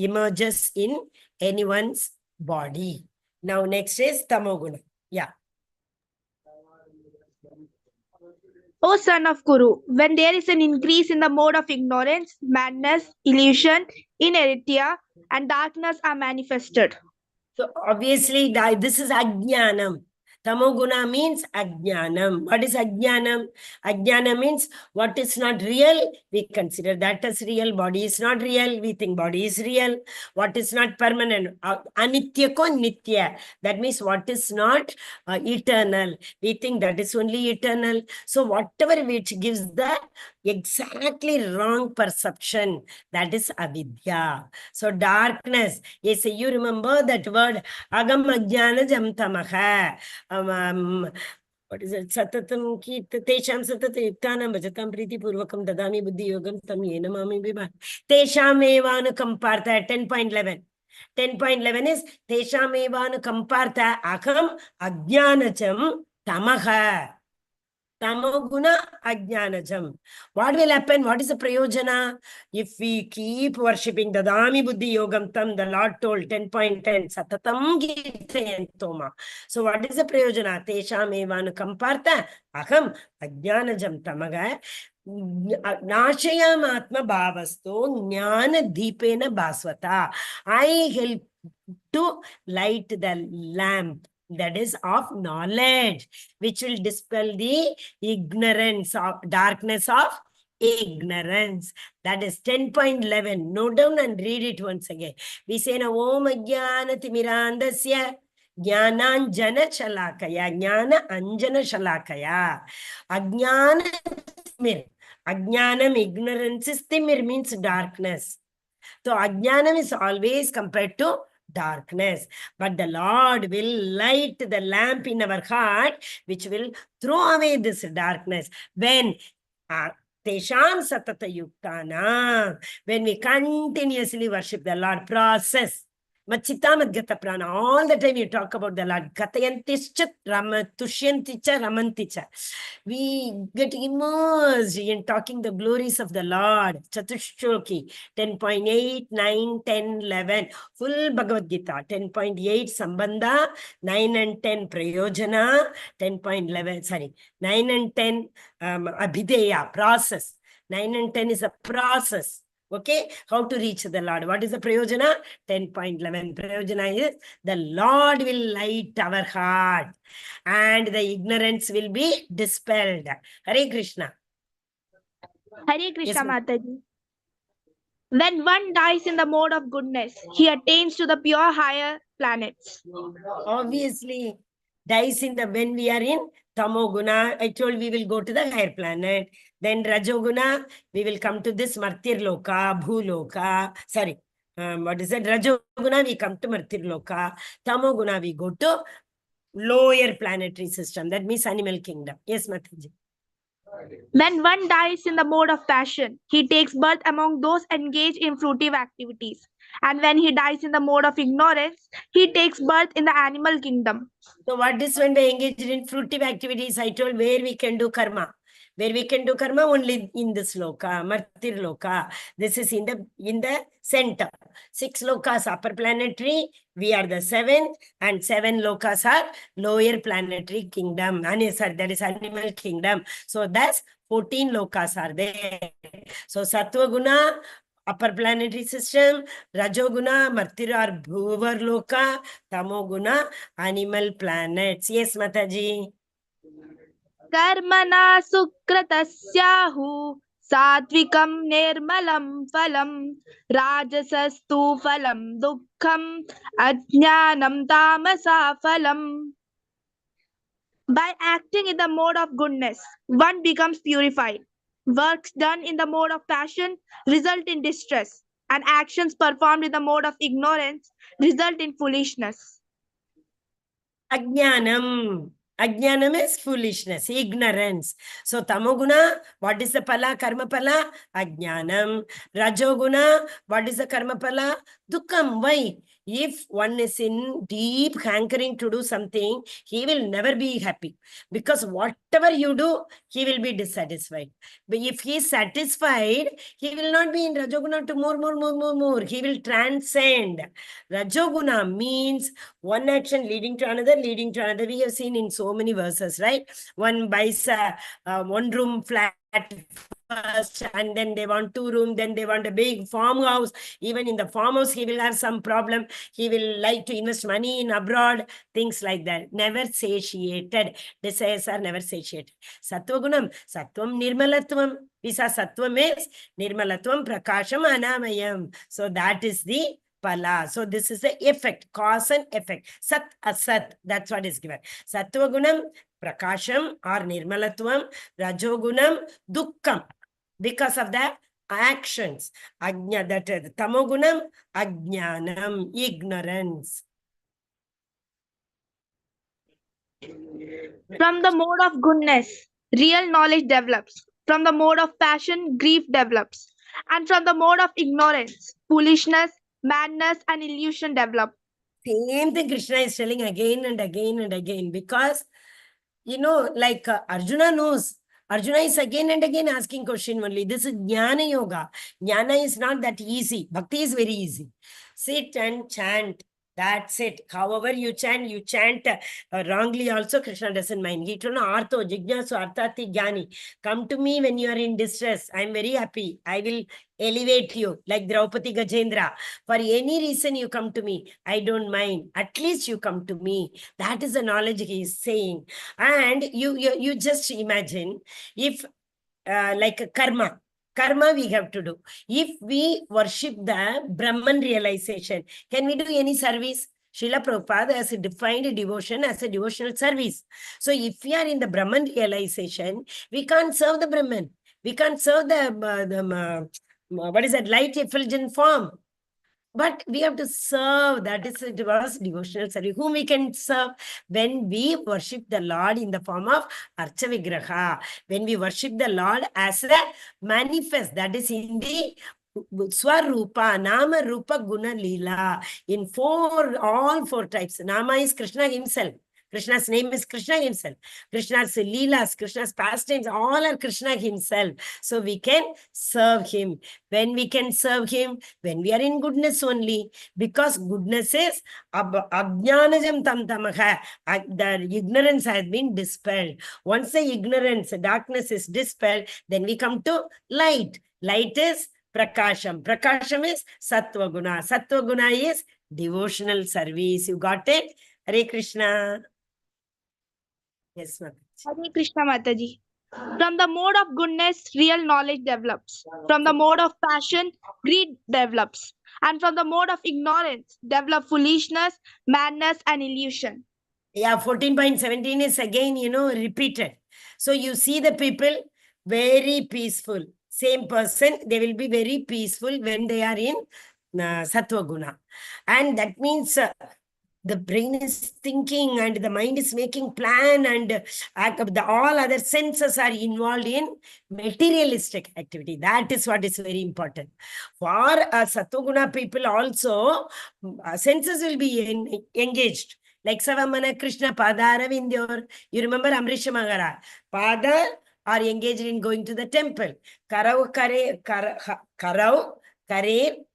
[SPEAKER 1] in anyone's body. Now, next is Tamoguna. Yeah.
[SPEAKER 4] O son of Kuru, when there is an increase in the mode of ignorance, madness, illusion, inertia, and darkness are manifested.
[SPEAKER 1] So obviously, this is Ajnanam. Tamoguna means Ajnanam. What is Ajnanam? Ajnana means what is not real, we consider that as real. Body is not real, we think body is real. What is not permanent? Anityako nitya. That means what is not eternal. We think that is only eternal. So whatever which gives the exactly wrong perception, that is avidya. So darkness. Yes, you remember that word agam ajnana jam tamaha. What is it? Satatam ki tesham satata yuktanam bhajatam priti purvakam dadami buddhi yogam tam yena mami vibhag. Tesham evanu kampartha 10.11. 10.11 is tesham evanu kampartha akam ajnanacham tamaha. Tamoguna ajnanajam. What will happen? What is the prayojana? If we keep worshipping Dadami Buddhi Yogam Tam, the Lord told 10.10, Satatam Gitayantoma. So what is the prayojana? Tesham evanu kampartha aham ajnanajam tamaga. Nashayam atma bhavasto jnana deepena basvata. I help to light the lamp, that is of knowledge, which will dispel the ignorance of darkness of Ignorance. That is 10.11. Note down and read it once again. We say, na Om Ajnana Timirandasya Jnananjana Shalakaya. Jnana Anjana Shalakaya. Ajnana Timir. Ajnanam, ignorance is Timir, means darkness. So Ajnanam is always compared to darkness. But the Lord will light the lamp in our heart, which will throw away this darkness. When Tesham Satata Yuktana, when we continuously worship the Lord, process. Machita Madgata Prana, all the time you talk about the Lord. Katayantischa Tushyanticha Ramanticha. We get immersed in talking the glories of the Lord. Chatushloki, 10.8, 9, 10, 11. Full Bhagavad Gita, 10.8 Sambandha, 9 and 10 Prayojana, 10.11, sorry, 9 and 10 Abhideya, process. 9 and 10 is a process. Okay, how to reach the Lord? What is the Prayojana? 10.11. Prayojana is the Lord will light our heart and the ignorance will be dispelled. Hare Krishna.
[SPEAKER 4] Hare Krishna,
[SPEAKER 1] Yes, ma'am.
[SPEAKER 4] Mataji. When one dies in the mode of goodness, he attains to the pure higher planets.
[SPEAKER 1] Obviously, dies in the when we are in Tamoguna. I told we will go to the higher planet. Then Rajoguna, we will come to this Martir Loka, Bhuloka. Sorry, what is it? Rajoguna, we come to Martir Loka. Tamoguna, we go to lower planetary system. That means animal kingdom. Yes, Mataji.
[SPEAKER 4] When one dies in the mode of passion, he takes birth among those engaged in fruitive activities. And when he dies in the mode of ignorance, he takes birth in the animal kingdom.
[SPEAKER 1] So what is when we engage in fruitive activities? I told where we can do karma. Where we can do karma only in this loka, Martir Loka. This is in the center. 6 lokas upper planetary, we are the 7, and 7 lokas are lower planetary kingdom. And sir, that is animal kingdom. So that's 14 lokas are there. So Sattva Guna, upper planetary system, Rajoguna, Martir or Bhuvar Loka, Tamoguna, animal planets. Yes, Mataji.
[SPEAKER 4] Karmana sukratasyahu sattvikam nirmalam phalam rajasastu phalam dukkham ajnanam tamasa phalam. By acting in the mode of goodness, one becomes purified. Works done in the mode of passion result in distress, and actions performed in the mode of ignorance result in foolishness.
[SPEAKER 1] Ajnanam. Ajnanam is foolishness, ignorance. So Tamoguna, what is the pala, karma pala? Ajnanam. Rajoguna, what is the karma pala? Dukkam. Why? If one is in deep hankering to do something, he will never be happy. Because whatever you do, he will be dissatisfied. But if he is satisfied, he will not be in Rajoguna to more. He will transcend. Rajoguna means one action leading to another. We have seen in so many verses, right? One buys a one-room flat first, and then they want 2 rooms, then they want a big farmhouse. Even in the farmhouse, he will have some problem. He will like to invest money in abroad, things like that. Never satiated. Desires are never satiated. Sattvagunam, sattvam nirmalatvam. Visa sattvam is nirmalatvam prakasham anamayam. So that is the pala. So this is the effect, cause and effect. Sat, asat, that's what is given. Sattvagunam, prakasham or nirmalatvam. Rajogunam, dukkham. Because of the actions. Ajna, that is tamogunam, ajnanam, ignorance.
[SPEAKER 4] From the mode of goodness, real knowledge develops. From the mode of passion, grief develops. And from the mode of ignorance, foolishness, madness, and illusion develop.
[SPEAKER 1] Same thing Krishna is telling again and again and again, because, you know, like Arjuna knows. Arjuna is again and again asking question only. This is Jnana Yoga. Jnana is not that easy. Bhakti is very easy. Sit and chant. That's it. However you chant wrongly also, Krishna doesn't mind. He told, Artho, Jignasu, Arthati, Jnani. Come to me when you are in distress. I am very happy. I will elevate you, like Draupadi Gajendra. For any reason you come to me, I don't mind. At least you come to me. That is the knowledge he is saying. And you just imagine if like a karma. Karma we have to do. If we worship the Brahman realization, can we do any service? Srila Prabhupada has defined devotion as a devotional service. So if we are in the Brahman realization, we can't serve the Brahman. We can't serve the what is that, light effulgent form. But we have to serve. That is, it was devotional service. Whom we can serve? When we worship the Lord in the form of Archa Vigraha. When we worship the Lord as a manifest, that is in the Swarupa, Nama, Rupa, Guna, Leela. In all four types. Nama is Krishna himself. Krishna's name is Krishna himself. Krishna's Leelas, Krishna's pastimes, all are Krishna himself. So we can serve him. When we can serve him, when we are in goodness only, because goodness is Ajnanajam tam tamaha. The ignorance has been dispelled. Once the ignorance, the darkness is dispelled, then we come to light. Light is Prakasham. Prakasham is Sattva Guna. Sattva Guna is devotional service. You got it? Hare Krishna. Yes, ma'am.
[SPEAKER 4] Hare Krishna Mataji. From the mode of goodness, real knowledge develops. From the mode of passion, greed develops. And from the mode of ignorance, develop foolishness, madness, and illusion.
[SPEAKER 1] Yeah, 14.17 is again, repeated. So you see the people very peaceful. Same person, they will be very peaceful when they are in Sattva Guna. And that means the brain is thinking and the mind is making plan and all other senses are involved in materialistic activity. That is what is very important. For Sattva Guna people also, senses will be engaged. Like Savamana Krishna Padara Vindyor. You remember Amrisha Magara. Pada are engaged in going to the temple. Karau Kare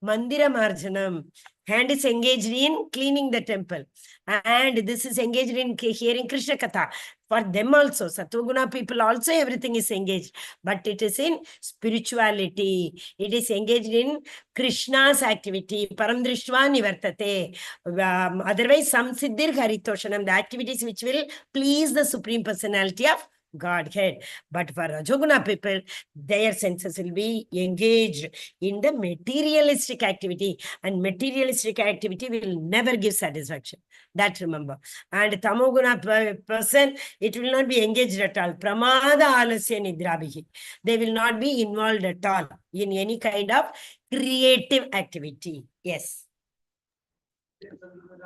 [SPEAKER 1] Mandira Marjanam. Hand is engaged in cleaning the temple. And this is engaged in hearing Krishna Katha. For them also, Sattva Guna people also, everything is engaged. But it is in spirituality. It is engaged in Krishna's activity. Paramdrishtva nivartate. Otherwise, samsiddhir haritoshanam. The activities which will please the Supreme Personality of Godhead. But for Rajoguna people, their senses will be engaged in the materialistic activity, and materialistic activity will never give satisfaction. That remember. And Tamoguna person, it will not be engaged at all. Pramada alasya nidrabhihi. They will not be involved at all in any kind of creative activity. Yes.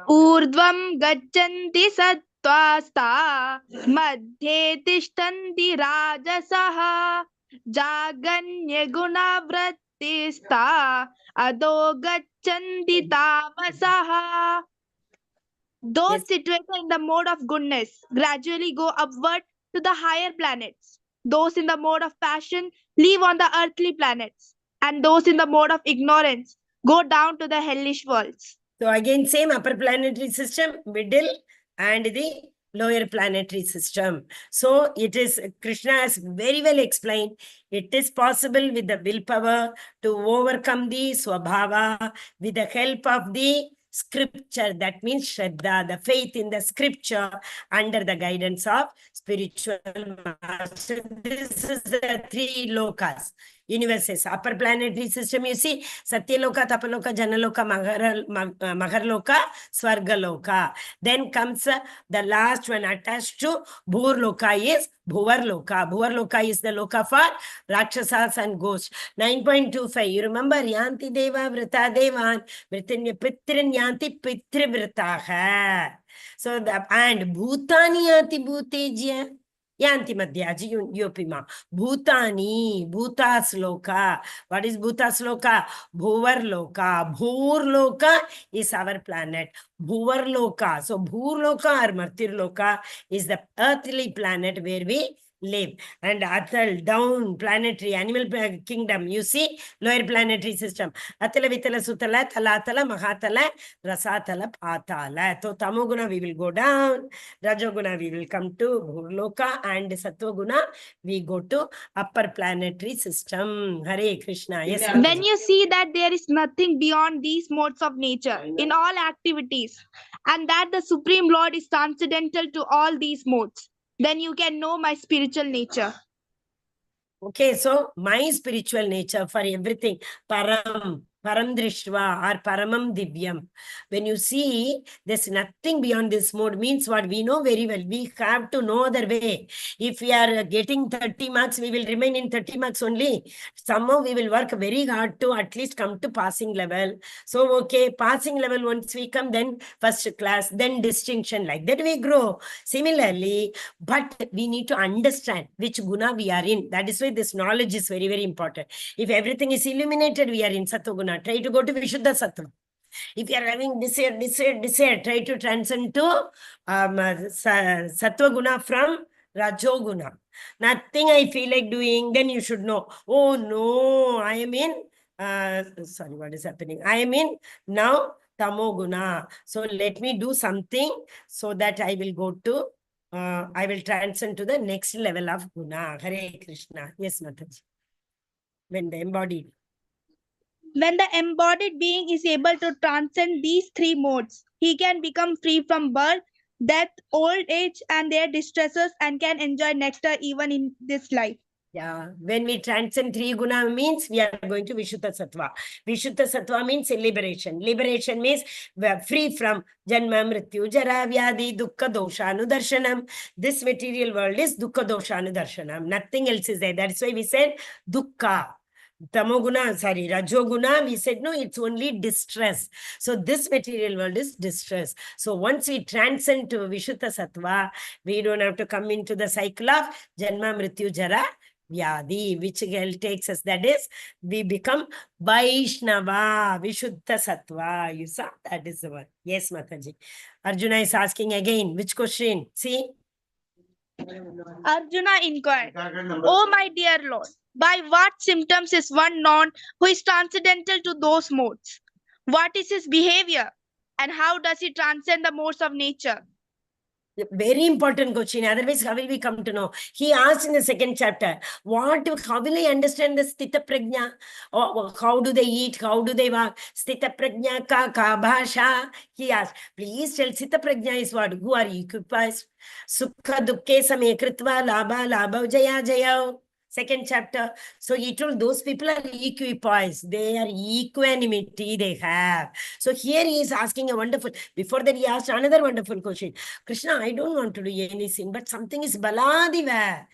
[SPEAKER 4] Urdvam gachanti sattwasta madhye tishthanti rajasaha jaganya guna vrattista ado gachanti tamasaha. Those situated in the mode of goodness gradually go upward to the higher planets. Those in the mode of passion live on the earthly planets. And those in the mode of ignorance go down to the hellish worlds.
[SPEAKER 1] So again, same upper planetary system, middle, and the lower planetary system. So it is, Krishna has very well explained, it is possible with the willpower to overcome the swabhava with the help of the scripture. That means Shraddha, the faith in the scripture under the guidance of spiritual master. This is the three lokas. Universes, upper planetary system, you see, Satyaloka, Tapaloka, Janaloka, Maharloka, Swargaloka. Then comes the last one attached to Bhurloka is Bhuvarloka. Bhuvarloka is the loka for Rakshasas and ghosts. 9.25, you remember, Yanti Deva, Vrita Devan, Vritin Pitrin Yanti Pitri Vritaha. So, and Bhutani Yanti Bhutejya. Yanti Madhyaji Yopima. Bhutani, Bhuta Sloka. What is Bhuta Sloka? Bhuvar Loka. Bhur Loka is our planet. Bhuvar Loka. So Bhur Loka or Martir Loka is the earthly planet where we live. And Atal, down, planetary, animal kingdom, you see, lower planetary system. Atala, Vitala, Sutala, Talatala, Mahatala, Rasatala, Patala. So Tamoguna, we will go down. Rajoguna, we will come to Bhurloka, and Sattoguna, we go to upper planetary system. Hare Krishna. Yes.
[SPEAKER 4] When you see that there is nothing beyond these modes of nature in all activities, and that the Supreme Lord is transcendental to all these modes, then you can know my spiritual nature.
[SPEAKER 1] Okay, so my spiritual nature for everything, Param Drishva or Paramam Divyam. When you see there's nothing beyond this mode, means what we know very well. We have to know other way. If we are getting 30 marks, we will remain in 30 marks only. Somehow we will work very hard to at least come to passing level. So, okay, passing level once we come, then first class, then distinction, like that we grow. Similarly, but we need to understand which guna we are in. That is why this knowledge is very, very important. If everything is illuminated, we are in Sattva Guna. Try to go to Vishuddha Sattva. If you are having desire, try to transcend to Sattva Guna from Rajo Guna. Nothing I feel like doing, then you should know. Oh no, I am in, sorry, what is happening? I am in now Tamo Guna. So let me do something so that I will go to I will transcend to the next level of Guna. Hare Krishna. Yes, Mataji. When the embodied.
[SPEAKER 4] When the embodied being is able to transcend these three modes, he can become free from birth, death, old age, and their distresses, and can enjoy nectar even in this life.
[SPEAKER 1] Yeah, when we transcend three guna means we are going to Vishuddha Sattva. Vishuddha Sattva means liberation. Liberation means we are free from Janma, Mrityu, Jara, Vyadi, Dukkha, Dosha, Anudarshanam. This material world is Dukkha, Dosha, Anudarshanam. Nothing else is there. That's why we said Dukkha. Tamoguna, sorry, Rajoguna, we said no, it's only distress. So this material world is distress. So once we transcend to Vishuddha Sattva, we don't have to come into the cycle of Janma, Mrityu, Jara, Vyadi, which takes us, that is, we become Vaishnava, Vishuddha Sattva. You saw? That is the word. Yes, Mataji. Arjuna is asking again, which question? See?
[SPEAKER 4] Arjuna inquired, "O my dear Lord, by what symptoms is one known who is transcendental to those modes? What is his behavior? And how does he transcend the modes of nature?"
[SPEAKER 1] Very important question. Otherwise, how will we come to know? He asked in the second chapter, how will I understand the Sthita Prajna? Or how do they eat? How do they walk? Sthita Prajna ka bhasha? He asked, please tell Sthita Prajna is what? Who are equipoised? Sukha dukke same kritva labha jaya jaya. Second chapter. So he told those people are equipoised. They are equanimity they have. So here he is asking a wonderful, before that he asked another wonderful question. Krishna, I don't want to do any sin, but something is baladiva.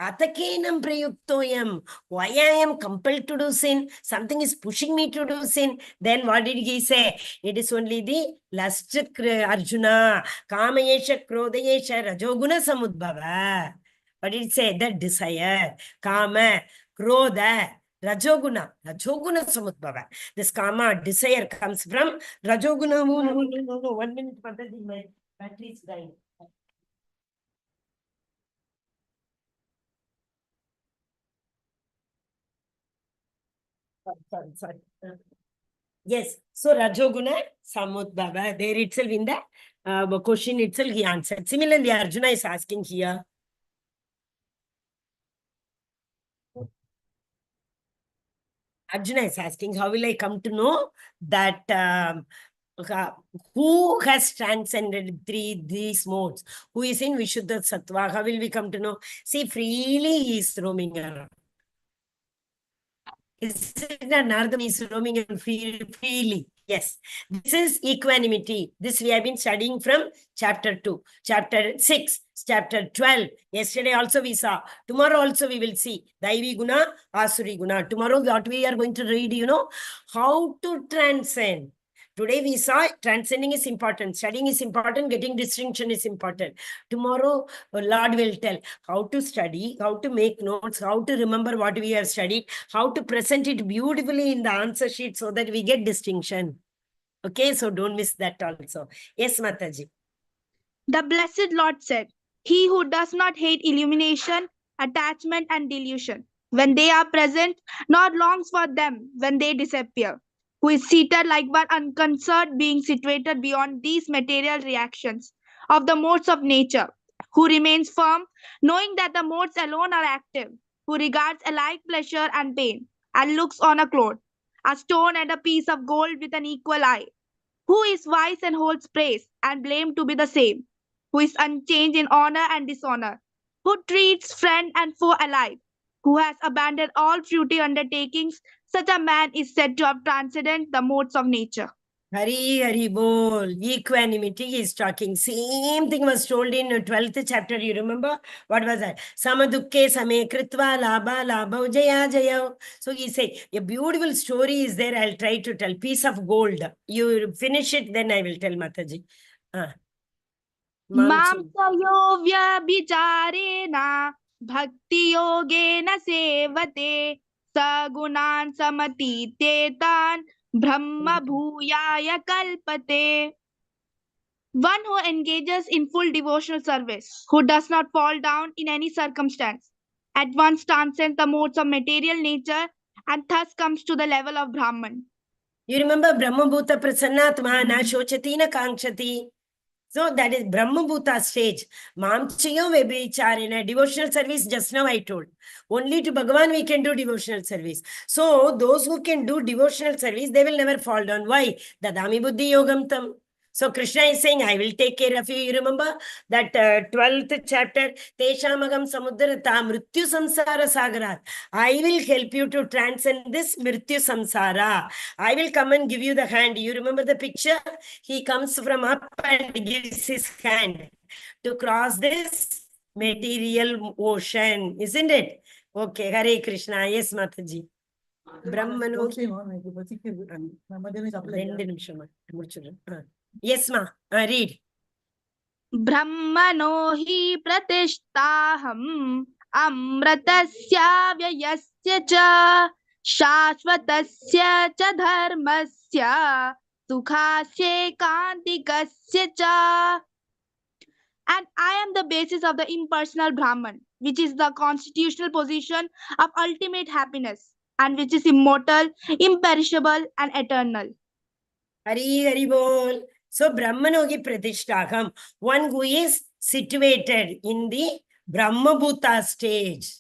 [SPEAKER 1] Atakenam prayuktoyam. Why I am compelled to do sin? Something is pushing me to do sin. Then what did he say? It is only the lust, Arjuna. Kamayesha, Krodayesha, Rajoguna Samudbhava. What did it say? The desire, kama, krodha, rajoguna samudbhava. This kama, desire comes from rajoguna. No. 1 minute, Pataji, my battery is dying. Sorry. Yes, so rajoguna samudbhava. There itself in the question itself he answered. Similarly, Arjuna is asking here. Arjuna is asking, how will I come to know that who has transcended these modes? Who is in Vishuddha Sattva? How will we come to know? See, freely he is roaming around. Is it that Narada is roaming around freely? Yes. This is equanimity. This we have been studying from chapter 2, chapter 6, chapter 12. Yesterday also we saw. Tomorrow also we will see. Daivi Guna, Asuri Guna. Tomorrow what we are going to read, how to transcend. Today we saw transcending is important, studying is important, getting distinction is important. Tomorrow, Lord will tell how to study, how to make notes, how to remember what we have studied, how to present it beautifully in the answer sheet so that we get distinction. Okay, so don't miss that also. Yes, Mataji.
[SPEAKER 4] The blessed Lord said, "He who does not hate illumination, attachment, and delusion when they are present, nor longs for them when they disappear, who is seated like one unconcerned being situated beyond these material reactions of the modes of nature, who remains firm, knowing that the modes alone are active, who regards alike pleasure and pain, and looks on a cloud, a stone, and a piece of gold with an equal eye, who is wise and holds praise and blame to be the same, who is unchanged in honor and dishonor, who treats friend and foe alike, who has abandoned all fruity undertakings. Such a man is said to have transcended the modes of nature.
[SPEAKER 1] Hari Hari Bol. Equanimity is talking. Same thing was told in 12th chapter. You remember? What was that? Samadukke same kritva labha labha jaya jaya. So he say, a beautiful story is there. I'll try to tell. Piece of gold. You finish it, then I will tell Mataji.
[SPEAKER 4] Mam sayo vyabhicarena bhakti yogena sevate sagunan samatitetan brahma bhuyaya kalpate. One who engages in full devotional service, who does not fall down in any circumstance, at once transcends the modes of material nature and thus comes to the level of Brahman.
[SPEAKER 1] You remember Brahma Bhuta Prasannatma na shochati na kankshati. So that is Brahma Bhuta stage. Mamchayo Vebhicharina, devotional service, just now I told. Only to Bhagavan we can do devotional service. So those who can do devotional service, they will never fall down. Why? Dadami Buddhi Yogam Tam. So Krishna is saying, I will take care of you. You remember that 12th chapter, Teshamagam Samudrata Mrityu Samsara Sagarat. I will help you to transcend this Mrityu Samsara. I will come and give you the hand. You remember the picture? He comes from up and gives his hand to cross this material ocean, isn't it? Okay, Hare Krishna. Yes, Mataji. Brahmano. Yes, ma. Read.
[SPEAKER 4] Brahmano hi pratishthaham amratasya vyayasya cha shashvatasya cha dharmasya sukhasya kantikasya cha. And I am the basis of the impersonal Brahman, which is the constitutional position of ultimate happiness and which is immortal, imperishable and eternal.
[SPEAKER 1] Hari Hari Bol. So Brahmanogi Pratishtaham, one who is situated in the Brahma Bhuta stage.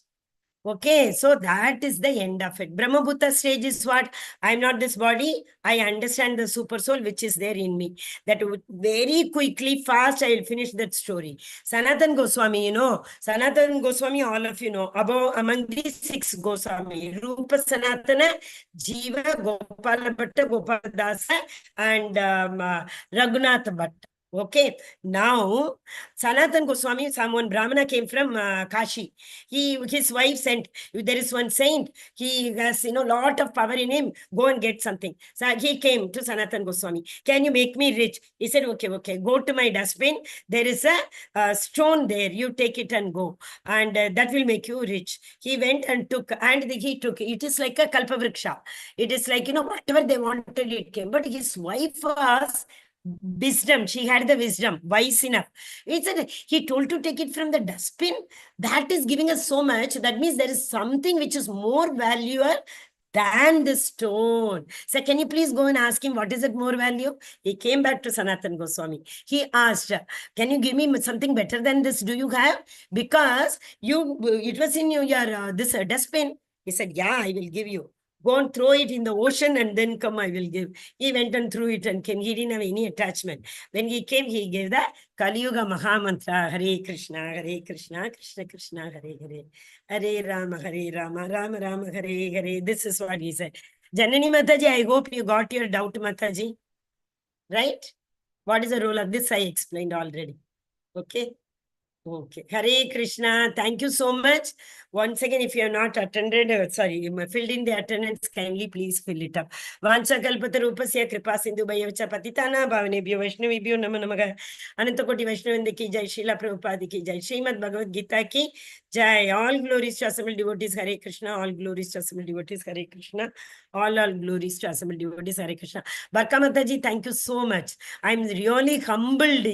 [SPEAKER 1] Okay, so that is the end of it. Brahma Bhuta stage is what? I'm not this body. I understand the super soul which is there in me. That very quickly, fast, I will finish that story. Sanatan Goswami, you know, Sanatan Goswami, all of you know, among these 6 Goswami, Rupa Sanatana, Jiva, Gopala Bhatta, Gopala Dasa, and Raghunath Bhatta. Okay, now Sanatan Goswami, someone Brahmana came from Kashi. His wife sent, there is one saint, he has lot of power in him, go and get something. So he came to Sanatan Goswami. Can you make me rich? He said, okay, go to my dustbin. There is a stone there. You take it and go. And that will make you rich. He went and took, and he took, it is like a kalpavriksha. It is like, whatever they wanted, it came. But his wife was wisdom. She had the wisdom, wise enough. He told to take it from the dustbin. That is giving us so much. That means there is something which is more valuable than the stone. So can you please go and ask him what is it more value? He came back to Sanatan Goswami. He asked, can you give me something better than this? Do you have? Because it was in your this dustbin. He said, yeah, I will give you. Go and throw it in the ocean and then come, I will give. He went and threw it and came. He didn't have any attachment. When he came, he gave the Kali Yuga Mahamantra, Hare Krishna, Krishna Krishna, Hare Hare, Hare Rama, Rama Rama, Hare Hare. This is what he said. Janani Mataji, I hope you got your doubt, Mataji. Right? What is the role of this? I explained already. Okay. Okay. Hare Krishna. Thank you so much. Once again, if you have not attended, you filled in the attendance, kindly please fill it up. Vancha kalpata rupasya kripa sindhu bhayavacha patitana bhavanebhyo vaishnavibhyo namo namaha. Anantakoti Vaishnavinde ki jai, Srila Prabhupada ki jai, Srimad Bhagavad Gita ki jai. All glories to assembled devotees, Hare Krishna. All glories to assembled devotees, Hare Krishna. All glories to assembled devotees, Hare Krishna. Barka Mataji, thank you so much. I'm really humbled.